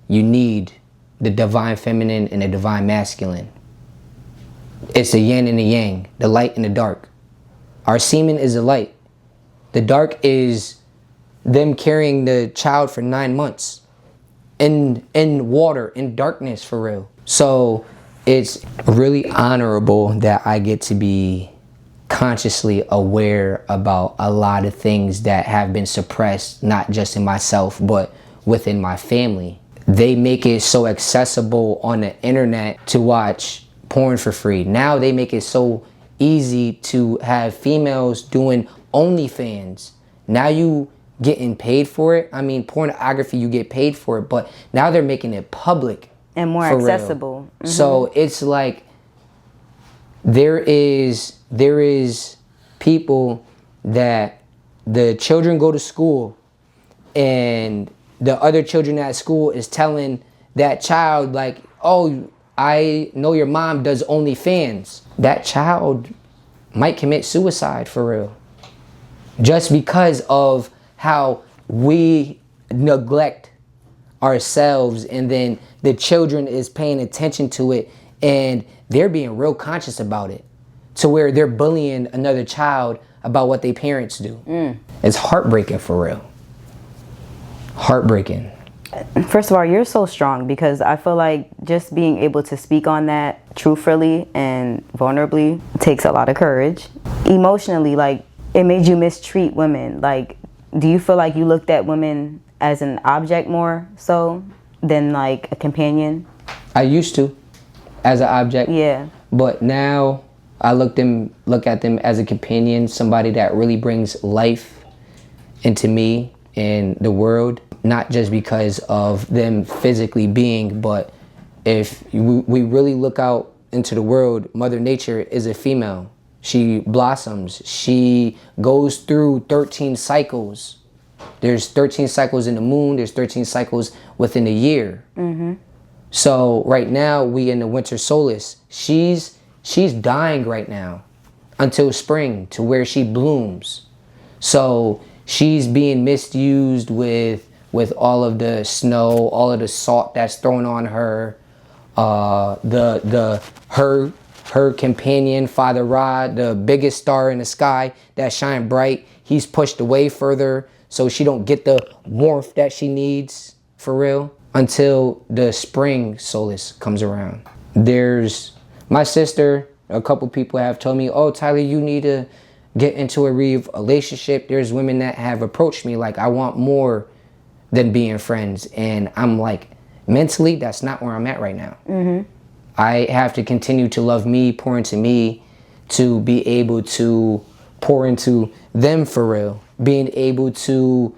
you need the divine feminine and the divine masculine. It's the yin and the yang, the light and the dark. Our semen is the light. The dark is them carrying the child for 9 months in water, in darkness, for real. So it's really honorable that I get to be consciously aware about a lot of things that have been suppressed, not just in myself, but within my family. They make it so accessible on the internet to watch porn for free. Now they make it so easy to have females doing OnlyFans. Now you getting paid for it. I mean, pornography, you get paid for it, but now they're making it public and more accessible. Mm-hmm. So it's like there is people that the children go to school, and the other children at school is telling that child, like, oh, I know your mom does OnlyFans. That child might commit suicide, for real, just because of how we neglect ourselves, and then the children is paying attention to it, and they're being real conscious about it, to where they're bullying another child about what their parents do. It's heartbreaking, for real. Heartbreaking. First of all, you're so strong, because I feel like just being able to speak on that truthfully and vulnerably takes a lot of courage. Emotionally, like, it made you mistreat women. Like, do you feel like you looked at women as an object more so than like a companion? I used to, as an object. Yeah. But now I look at them as a companion, somebody that really brings life into me and the world. Not just because of them physically being, but if we really look out into the world, Mother Nature is a female. She blossoms. She goes through 13 cycles. There's 13 cycles in the moon. There's 13 cycles within a year. Mm-hmm. So right now we in the winter solstice. She's dying right now until spring, to where she blooms. So she's being misused with all of the snow, all of the salt that's thrown on her. Her companion, Father Riah, the biggest star in the sky that shine bright, he's pushed away further so she don't get the warmth that she needs, for real, until the spring solstice comes around. There's my sister, a couple people have told me, oh, Tyler, you need to get into a relationship. There's women that have approached me like, I want more than being friends. And I'm like, mentally, that's not where I'm at right now. Mm-hmm. I have to continue to love me, pour into me, to be able to pour into them, for real. Being able to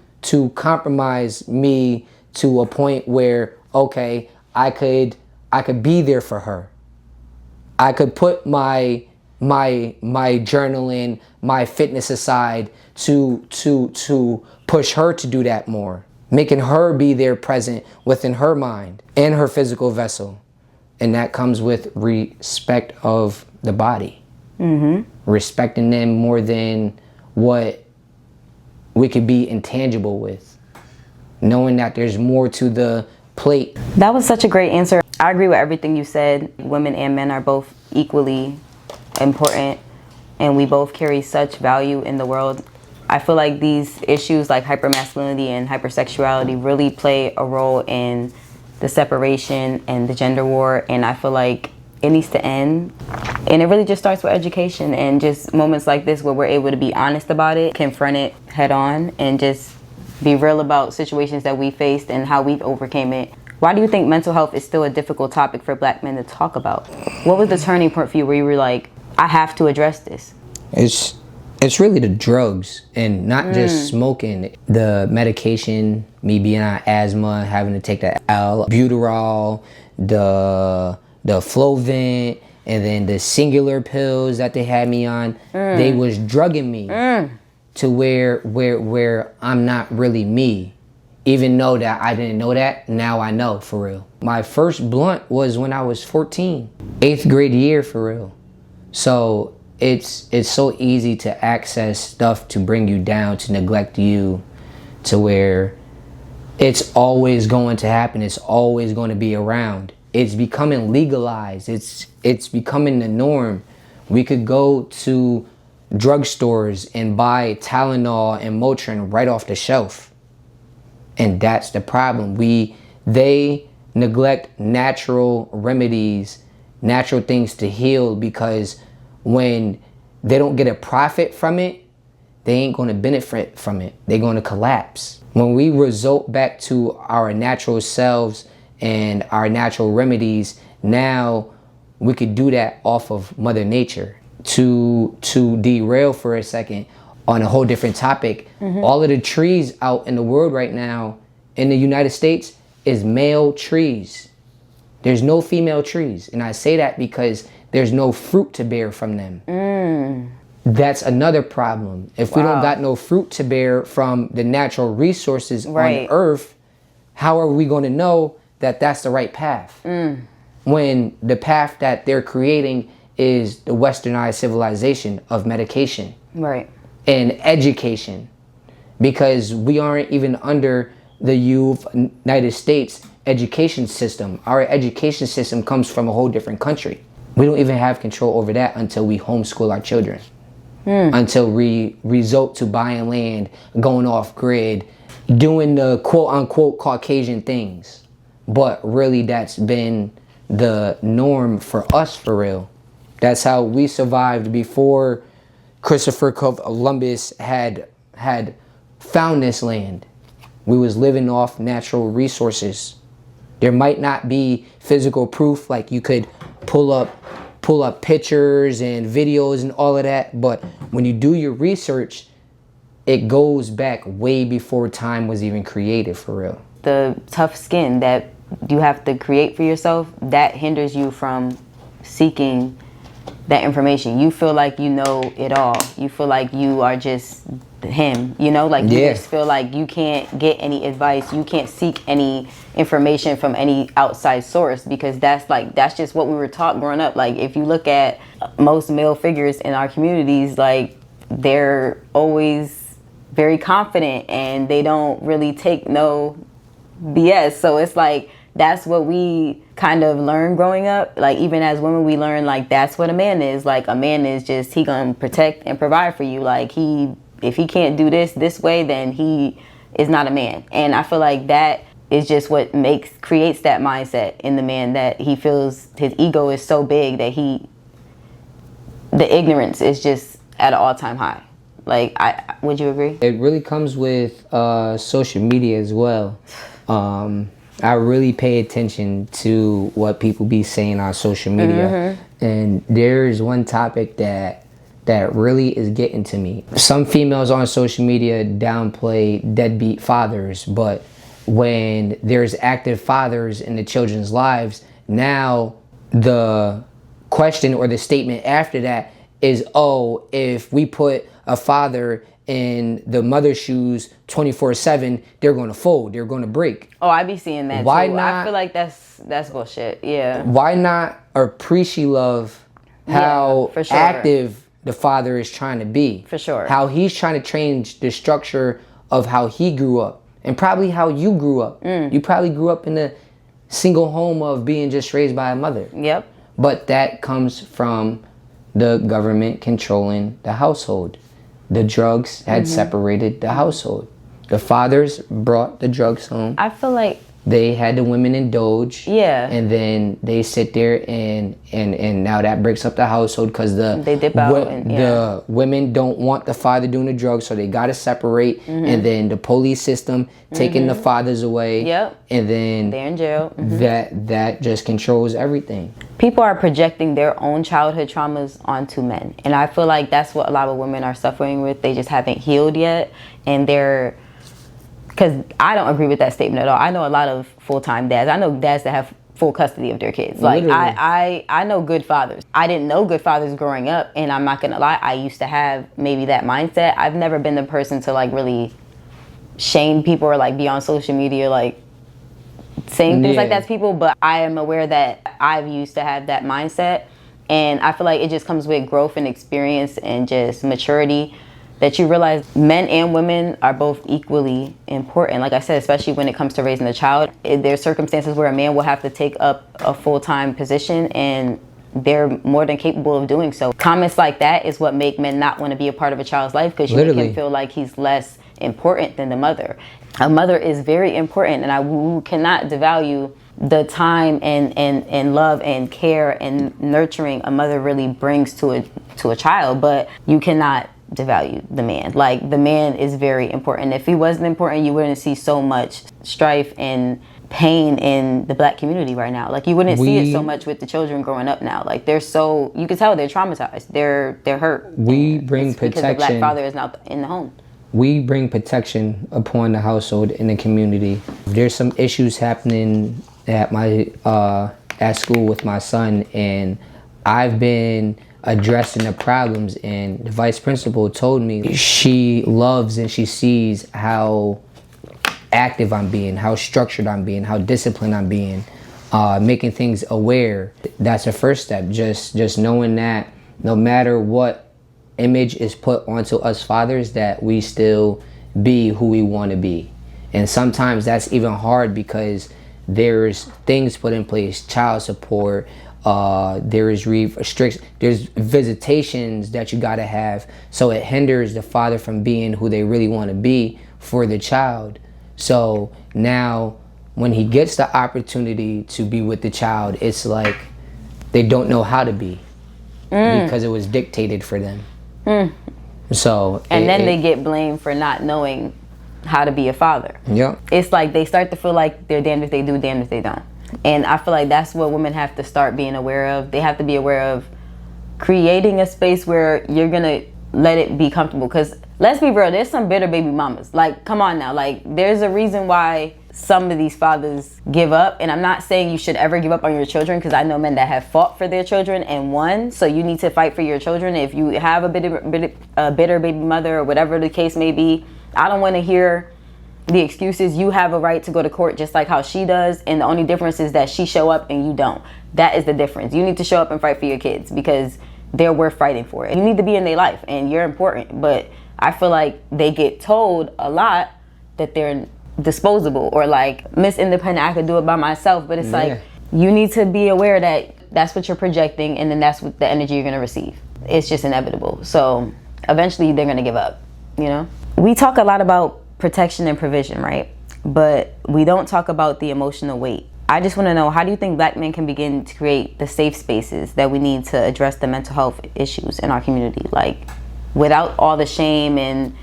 compromise me to a point where, okay, I could be there for her. I could put my journaling, my fitness aside to push her to do that more. Making her be there present within her mind and her physical vessel. And that comes with respect of the body. Mm-hmm. Respecting them more than what we could be intangible with. Knowing that there's more to the plate. That was such a great answer. I agree with everything you said. Women and men are both equally important, and we both carry such value in the world. I feel like these issues like hypermasculinity and hypersexuality really play a role in the separation and the gender war, and I feel like it needs to end. And it really just starts with education and just moments like this where we're able to be honest about it, confront it head on, and just be real about situations that we faced and how we've overcame it. Why do you think mental health is still a difficult topic for Black men to talk about? What was the turning point for you where you were like, I have to address this? It's really the drugs, and not just smoking. The medication, me being on asthma, having to take the albuterol, the Flovent, and then the singular pills that they had me on. They was drugging me to where I'm not really me. Even though that I didn't know that, now I know, for real. My first blunt was when I was 14, 8th grade year, for real. So it's so easy to access stuff to bring you down, to neglect you, to where it's always going to happen. It's always going to be around. It's becoming legalized. It's becoming the norm. We could go to drugstores and buy Tylenol and Motrin right off the shelf. And that's the problem. They neglect natural remedies, natural things to heal, because when they don't get a profit from it, they ain't going to benefit from it. They're going to collapse. When we resort back to our natural selves and our natural remedies, now we could do that off of Mother Nature. To derail for a second on a whole different topic, all of the trees out in the world right now in the United States is male trees. There's no female trees. And I say that because there's no fruit to bear from them. That's another problem. If we don't got no fruit to bear from the natural resources on Earth, how are we going to know that that's the right path? When the path that they're creating is the westernized civilization of medication and education, because we aren't even under the United States education system. Our education system comes from a whole different country. We don't even have control over that until we homeschool our children. Until we resort to buying land, going off grid, doing the quote unquote Caucasian things. But really that's been the norm for us, for real. That's how we survived before Christopher Columbus had found this land. We was living off natural resources. There might not be physical proof, like you could pull up pictures and videos and all of that, but when you do your research, it goes back way before time was even created, for real. The tough skin that you have to create for yourself, that hinders you from seeking that information. You feel like you know it all. You feel like you are just him, you know, like you just feel like you can't get any advice, you can't seek any information from any outside source, because that's just what we were taught growing up. Like if you look at most male figures in our communities, like they're always very confident and they don't really take no BS. So it's like that's what we kind of learn growing up. Like even as women, we learn like that's what a man is. Like a man is just, he gonna protect and provide for you. Like if he can't do this way, then he is not a man. And I feel like that is just what creates that mindset in the man, that he feels his ego is so big that the ignorance is just at an all-time high. Like, would you agree? It really comes with social media as well. I really pay attention to what people be saying on social media. And there is one topic that really is getting to me. Some females on social media downplay deadbeat fathers, but when there's active fathers in the children's lives, now the question or the statement after that is, oh, if we put a father in the mother's shoes 24/7, they're going to fold, they're going to break. Oh, I be seeing that why too. Not, I feel like that's bullshit. Yeah. Why not appreciate love how for sure. active the father is trying to be? For sure. How he's trying to change the structure of how he grew up, and probably how you grew up. You probably grew up in a single home of being just raised by a mother. Yep. But that comes from the government controlling the household. The drugs had separated the household. The fathers brought the drugs home. I feel like they had the women indulge. Yeah. And then they sit there and now that breaks up the household, because they dip out the women don't want the father doing the drugs, so they gotta separate. And then the police system taking the fathers away. Yep. And then they're in jail. That just controls everything. People are projecting their own childhood traumas onto men. And I feel like that's what a lot of women are suffering with. They just haven't healed yet. And because I don't agree with that statement at all. I know a lot of full-time dads. I know dads that have full custody of their kids. Like I know good fathers. I didn't know good fathers growing up, and I'm not gonna lie, I used to have maybe that mindset. I've never been the person to like really shame people or like be on social media like saying things like that to people, but I am aware that I've used to have that mindset, and I feel like it just comes with growth and experience and just maturity, that you realize men and women are both equally important. Like I said, especially when it comes to raising a child, there's circumstances where a man will have to take up a full-time position, and they're more than capable of doing so. Comments like that is what make men not want to be a part of a child's life, because you make him feel like he's less important than the mother. A mother is very important, and we cannot devalue the time and love and care and nurturing a mother really brings to a child, but you cannot devalue the man. Like, the man is very important. If he wasn't important, you wouldn't see so much strife and pain in the black community right now. Like, you wouldn't see it so much with the children growing up now. Like, you can tell they're traumatized. They're hurt. We bring protection because the black father is not in the home. We bring protection upon the household and the community. There's some issues happening at my at school with my son, and I've been addressing the problems, and the vice principal told me she loves and she sees how active I'm being, how structured I'm being, how disciplined I'm being, making things aware. That's the first step. Just knowing that no matter what image is put onto us fathers, that we still be who we want to be. And sometimes that's even hard because there's things put in place, child support, there's visitations that you gotta have, so it hinders the father from being who they really want to be for the child. So now when he gets the opportunity to be with the child, it's like they don't know how to be because it was dictated for them. So then they get blamed for not knowing how to be a father. Yep. It's like they start to feel like they're damned if they do, damned if they don't. And I feel like that's what women have to start being aware of. They have to be aware of creating a space where you're gonna let it be comfortable. Because let's be real, there's some bitter baby mamas. Like, come on now. Like, there's a reason why some of these fathers give up. And I'm not saying you should ever give up on your children, because I know men that have fought for their children and won. So you need to fight for your children. If you have a bitter baby mother or whatever the case may be, I don't want to hear the excuses. You have a right to go to court just like how she does, and the only difference is that she show up and you don't. That is the difference. You need to show up and fight for your kids because they're worth fighting for. You need to be in their life and you're important, but I feel like they get told a lot that they're disposable, or like, Miss Independent, I could do it by myself. But it's like, you need to be aware that that's what you're projecting, and then that's what the energy you're going to receive. It's just inevitable. So eventually they're going to give up, you know? We talk a lot about protection and provision, right? But we don't talk about the emotional weight. I just want to know, how do you think black men can begin to create the safe spaces that we need to address the mental health issues in our community? Like, without all the shame and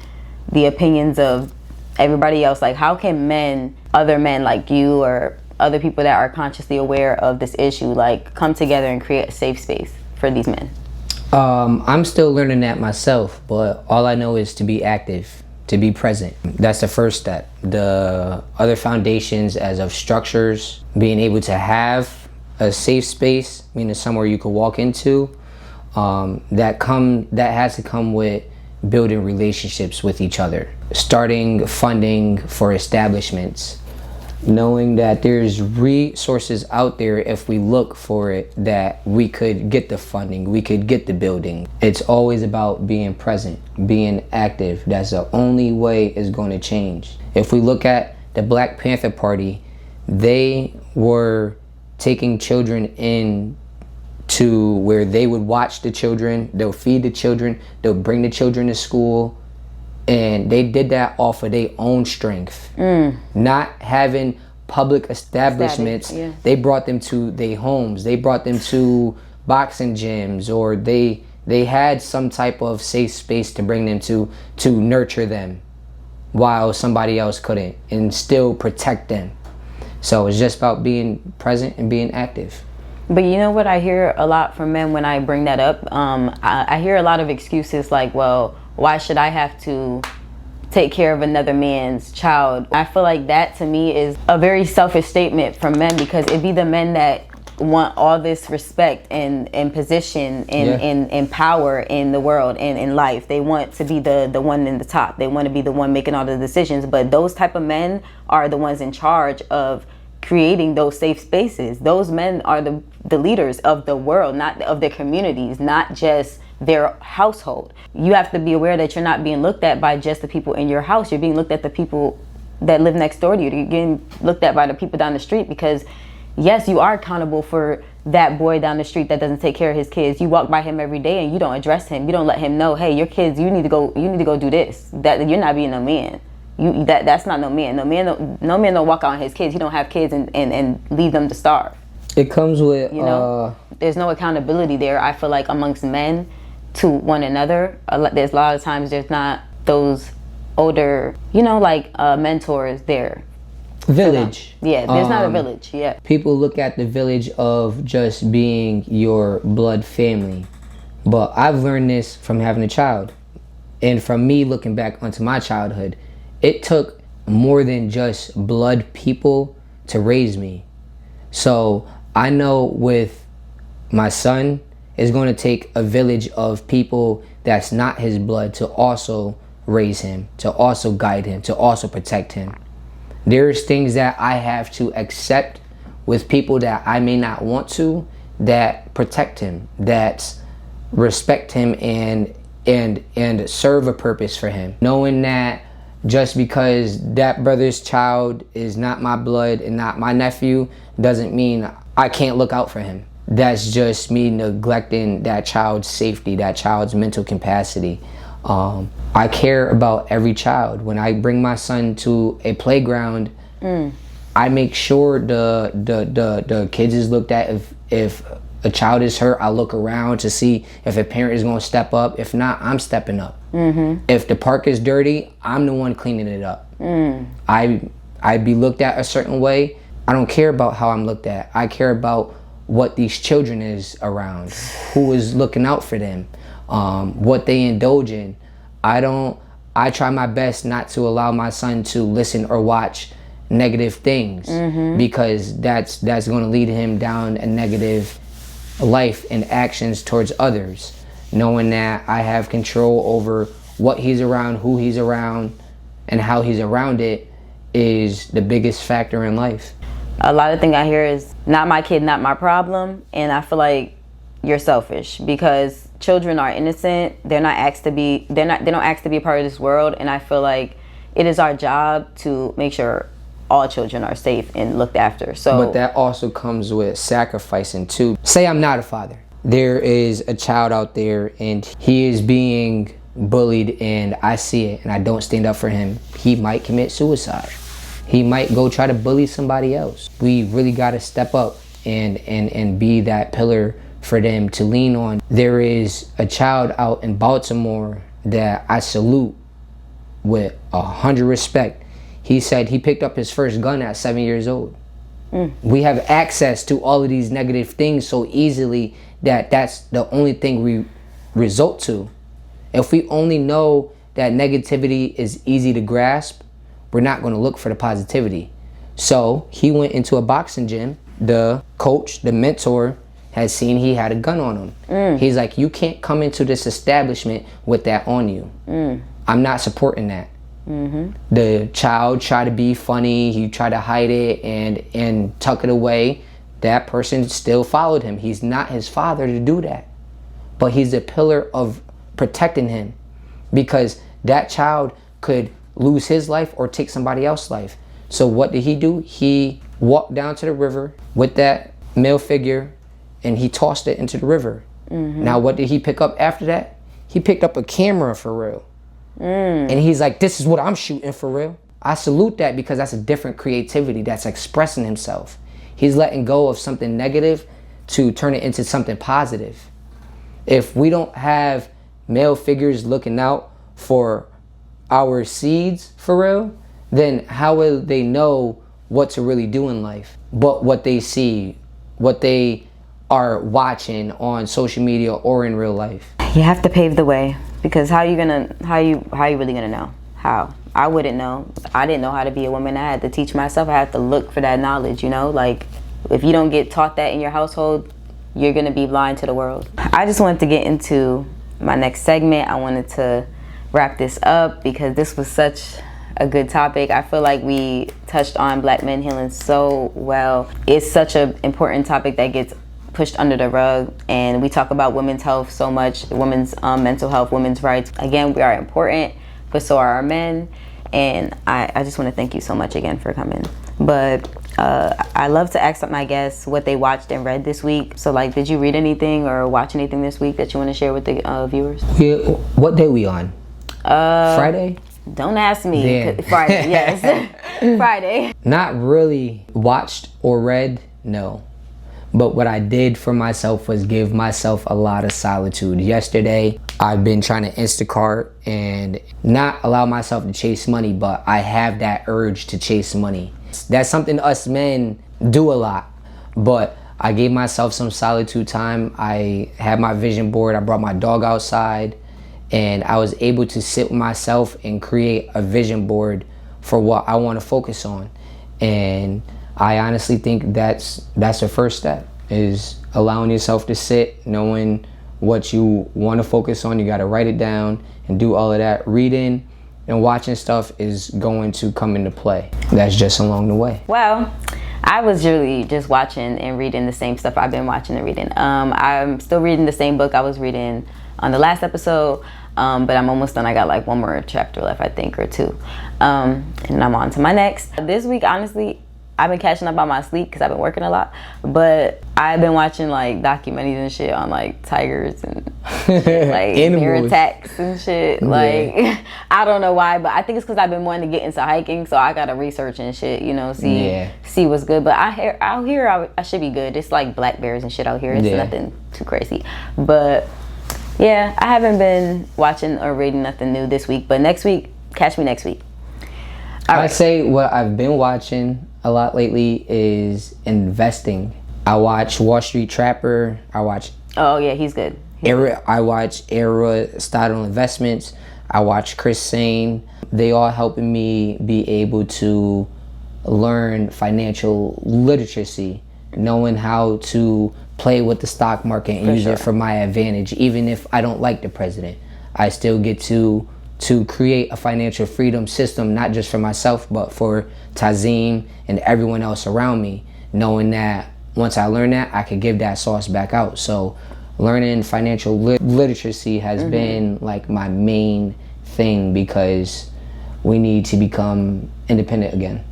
the opinions of everybody else, like, how can men, other men like you or other people that are consciously aware of this issue, like, come together and create a safe space for these men? I'm still learning that myself, but all I know is to be active, to be present. That's the first step. The other foundations as of structures, being able to have a safe space, meaning somewhere you could walk into, that has to come with building relationships with each other, starting funding for establishments, knowing that there's resources out there if we look for it, that we could get the funding, we could get the building. It's always about being present, being active. That's the only way it's going to change. If we look at the Black Panther Party, they were taking children in to where they would watch the children, they'll feed the children, they'll bring the children to school, and they did that off of their own strength. Not having public establishments. They brought them to their homes, they brought them to boxing gyms, or they had some type of safe space to bring them to nurture them while somebody else couldn't, and still protect them. So it's just about being present and being active. But you know what I hear a lot from men when I bring that up? I hear a lot of excuses like, well, why should I have to take care of another man's child? I feel like that to me is a very selfish statement from men, because it be the men that want all this respect and position and power in the world and in life. They want to be the one in the top. They want to be the one making all the decisions. But those type of men are the ones in charge of creating those safe spaces. Those men are the leaders of the world, not of their communities, not just their household. You have to be aware that you're not being looked at by just the people in your house. You're being looked at the people that live next door to you. You're getting looked at by the people down the street, because yes, you are accountable for that boy down the street that doesn't take care of his kids. You walk by him every day and you don't address him. You don't let him know, hey, your kids, you need to go do this. That you're not being no man. That's not no man. No man don't walk out on his kids. He don't have kids and leave them to starve. It comes with there's no accountability there. I feel like amongst men to one another. There's a lot of times there's not those older, mentors there. Village. Yeah, there's not a village. Yeah. People look at the village of just being your blood family. But I've learned this from having a child. And from me looking back onto my childhood, it took more than just blood people to raise me. So I know with my son, it's going to take a village of people that's not his blood to also raise him, to also guide him, to also protect him. There's things that I have to accept with people that I may not want to, that protect him, that respect him and serve a purpose for him. Knowing that just because that brother's child is not my blood and not my nephew doesn't mean I can't look out for him. That's just me neglecting that child's safety, that child's mental capacity. I care about every child. When I bring my son to a playground, I make sure the kids is looked at. If a child is hurt, I look around to see if a parent is going to step up. If not, I'm stepping up. If the park is dirty, I'm the one cleaning it up. I be looked at a certain way. I don't care about how I'm looked at. I care about what these children is around, who is looking out for them, what they indulge in. I try my best not to allow my son to listen or watch negative things, because that's going to lead him down a negative life and actions towards others. Knowing that I have control over what he's around, who he's around, and how he's around it is the biggest factor in life. A lot of things I hear is not my kid, not my problem, and I feel like you're selfish because children are innocent. They don't ask to be a part of this world, and I feel like it is our job to make sure all children are safe and looked after. But that also comes with sacrificing too. Say I'm not a father. There is a child out there and he is being bullied and I see it and I don't stand up for him. He might commit suicide. He might go try to bully somebody else. We really got to step up and be that pillar for them to lean on. There is a child out in Baltimore that I salute with 100 respect. He said he picked up his first gun at 7 years old. We have access to all of these negative things so easily that that's the only thing we resort to. If we only know that negativity is easy to grasp, we're not going to look for the positivity. So he went into a boxing gym. The coach, the mentor, has seen he had a gun on him. He's like, you can't come into this establishment with that on you. I'm not supporting that. The child tried to be funny. He tried to hide it and tuck it away. That person still followed him. He's not his father to do that. But he's a pillar of protecting him, because that child could lose his life or take somebody else's life. So what did he do? He walked down to the river with that male figure and he tossed it into the river. Now what did he pick up after that? He picked up a camera for real. And he's like, this is what I'm shooting for real. I salute that, because that's a different creativity that's expressing himself. He's letting go of something negative to turn it into something positive. If we don't have male figures looking out for our seeds for real, then how will they know what to really do in life? But what they see, what they are watching on social media or in real life. You have to pave the way, because how you really gonna know? How? I wouldn't know. I didn't know how to be a woman. I had to teach myself. I had to look for that knowledge, like if you don't get taught that in your household, you're gonna be blind to the world. I just wanted to get into my next segment. I wanted to wrap this up because this was such a good topic. I feel like we touched on Black men healing so well. It's such an important topic that gets pushed under the rug, and we talk about women's health so much, women's mental health, women's rights. Again, we are important, but so are our men, and I just want to thank you so much again for coming. But I love to ask my guests what they watched and read this week. So, like, did you read anything or watch anything this week that you want to share with the viewers? Yeah, what day we on? Friday? Don't ask me. Damn. Friday, yes. Friday. Not really watched or read, no. But what I did for myself was give myself a lot of solitude. Yesterday, I've been trying to Instacart and not allow myself to chase money, but I have that urge to chase money. That's something us men do a lot. But I gave myself some solitude time. I had my vision board. I brought my dog outside, and I was able to sit with myself and create a vision board for what I want to focus on. And I honestly think that's the first step, is allowing yourself to sit, knowing what you want to focus on. You got to write it down and do all of that. Reading and watching stuff is going to come into play. That's just along the way. Well, I was really just watching and reading the same stuff I've been watching and reading. I'm still reading the same book I was reading on the last episode, but I'm almost done. I got like one more chapter left, I think, or two, and I'm on to my next. This week, honestly, I've been catching up on my sleep because I've been working a lot, but I've been watching like documentaries and shit on like tigers and shit, like bear attacks and shit. Like, I don't know why, but I think it's because I've been wanting to get into hiking, so I gotta research and shit, you know, see what's good. But out here I should be good. It's like black bears and shit out here. It's nothing too crazy, but yeah, I haven't been watching or reading nothing new this week. But next week, catch me next week. I'd say what I've been watching a lot lately is investing. I watch Wall Street Trapper. I watch. Oh yeah, he's good. I watch Aristotle Investments. I watch Chris Sane. They all helping me be able to learn financial literacy, knowing how to play with the stock market and use it for my advantage. Even if I don't like the president, I still get to create a financial freedom system, not just for myself, but for Tazim and everyone else around me, knowing that once I learn that, I could give that sauce back out. So learning financial literacy has been like my main thing, because we need to become independent again.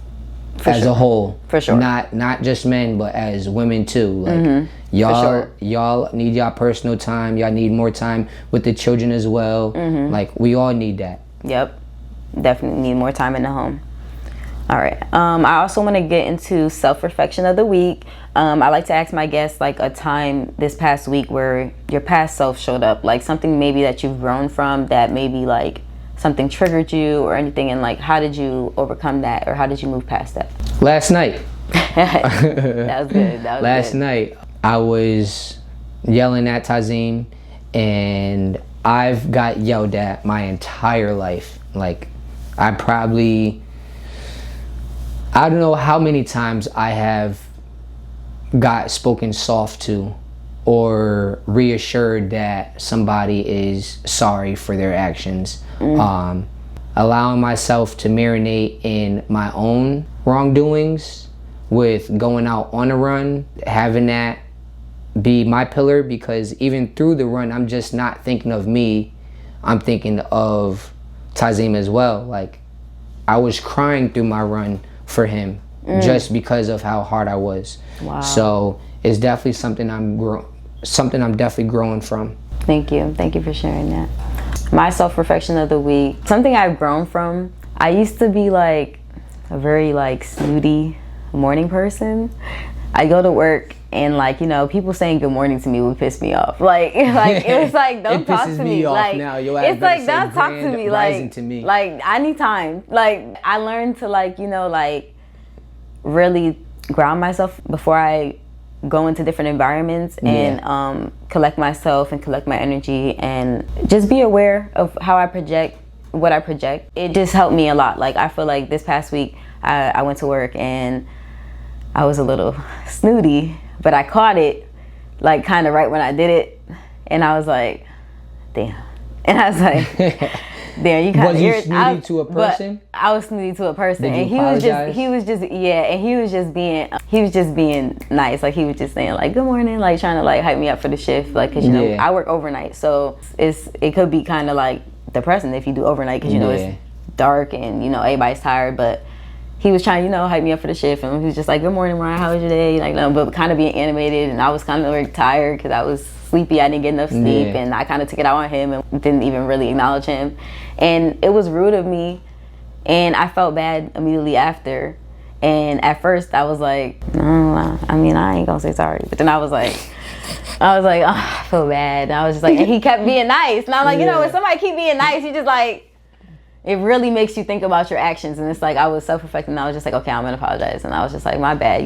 As a whole. For sure. Not just men, but as women too. Like y'all need y'all personal time. Y'all need more time with the children as well. Like, we all need that. Yep. Definitely need more time in the home. All right. I also want to get into self-reflection of the week. I like to ask my guests like a time this past week where your past self showed up, like something maybe that you've grown from, that maybe like something triggered you or anything, and like how did you overcome that, or how did you move past that? Last night. That was good. Last night I was yelling at Tazim, and I've got yelled at my entire life. Like, I don't know how many times I have got spoken soft to or reassured that somebody is sorry for their actions. Allowing myself to marinate in my own wrongdoings with going out on a run, having that be my pillar, because even through the run, I'm just not thinking of me, I'm thinking of Tazim as well. Like, I was crying through my run for him just because of how hard I was. Wow. So it's definitely something I'm definitely growing from. Thank you for sharing that. My self-reflection of the week, something I've grown from. I used to be like a very like snooty morning person. I go to work and like, you know, people saying good morning to me would piss me off. Like it was like, don't talk to me. Like, now. It's like, don't talk to me. Like I need time. Like, I learned to like, you know, like really ground myself before I go into different environments and collect myself and collect my energy and just be aware of how I project, what I project. It just helped me a lot. Like, I feel like this past week I went to work and I was a little snooty, but I caught it like kind of right when I did it, and I was like, damn. And I was like, damn, you kind of irritated. Was you snooty to a person? I was snooty to a person. Did and you apologize? he was just being nice. Like, he was just saying like, good morning, like trying to like hype me up for the shift. Like, cause you know, I work overnight. So it could be kind of like depressing if you do overnight, cause you know, it's dark and you know, everybody's tired, but he was trying, hype me up for the shift, and he was just like, "Good morning, Riah. How was your day?" Like, no, but kind of being animated, and I was kind of like tired because I was sleepy. I didn't get enough sleep, and I kind of took it out on him and didn't even really acknowledge him, and it was rude of me, and I felt bad immediately after. And at first, I was like, "No, I mean, I ain't gonna say sorry," but then I was like, "Oh, I feel bad." And I was just like, and he kept being nice, and I'm like, when somebody keep being nice, you just like. It really makes you think about your actions, and it's like I was self-reflecting, and I was just like, okay, I'm gonna apologize, and I was just like, my bad,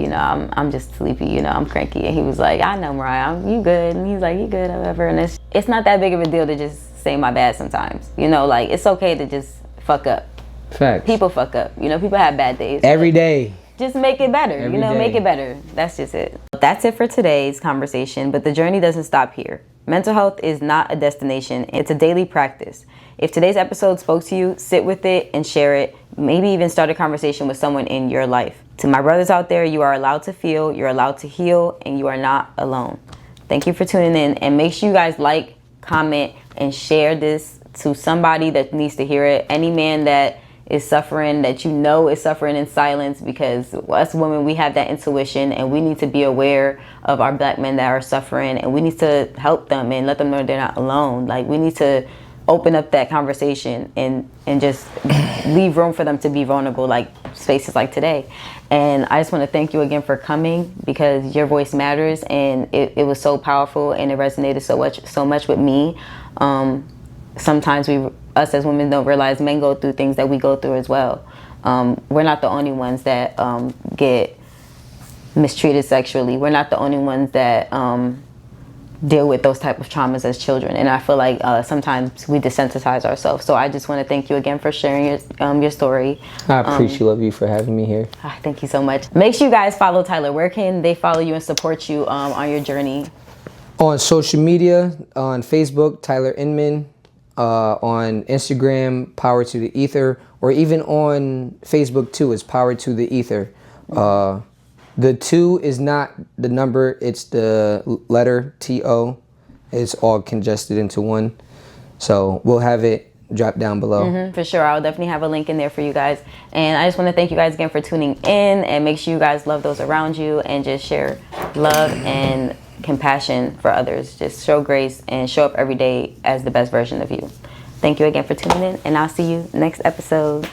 I'm just sleepy, I'm cranky, and he was like, I know, Mariah, you good, and he's like, you good, whatever, and it's not that big of a deal to just say my bad sometimes, like it's okay to just fuck up. Facts. People fuck up, people have bad days. Every day. Just make it better, Every day. Make it better. That's just it. That's it for today's conversation, but the journey doesn't stop here. Mental health is not a destination, it's a daily practice. If today's episode spoke to you, sit with it and share it. Maybe even start a conversation with someone in your life. To my brothers out there, you are allowed to feel, you're allowed to heal, and you are not alone. Thank you for tuning in, and make sure you guys like, comment, and share this to somebody that needs to hear it. Any man that is suffering, that is suffering in silence, because us women, we have that intuition, and we need to be aware of our black men that are suffering, and we need to help them and let them know they're not alone. Like, we need to open up that conversation and just leave room for them to be vulnerable, like spaces like today. And I just want to thank you again for coming, because your voice matters, and it was so powerful, and it resonated so much with me. Sometimes us as women don't realize men go through things that we go through as well. We're not the only ones that get mistreated sexually. We're not the only ones that deal with those type of traumas as children, and I feel like sometimes we desensitize ourselves. So I just want to thank you again for sharing your story. I appreciate you for having me here. Thank you so much. Make sure you guys follow Tyler. Where can they follow you and support you on your journey? On social media, on Facebook, Tyler Inman, on Instagram, Power to the Ether, or even on Facebook too, it's Power to the Ether. The 2 is not the number, it's the letter TO. It's all congested into one. So we'll have it dropped down below. For sure, I'll definitely have a link in there for you guys. And I just want to thank you guys again for tuning in, and make sure you guys love those around you, and just share love and compassion for others. Just show grace and show up every day as the best version of you. Thank you again for tuning in, and I'll see you next episode.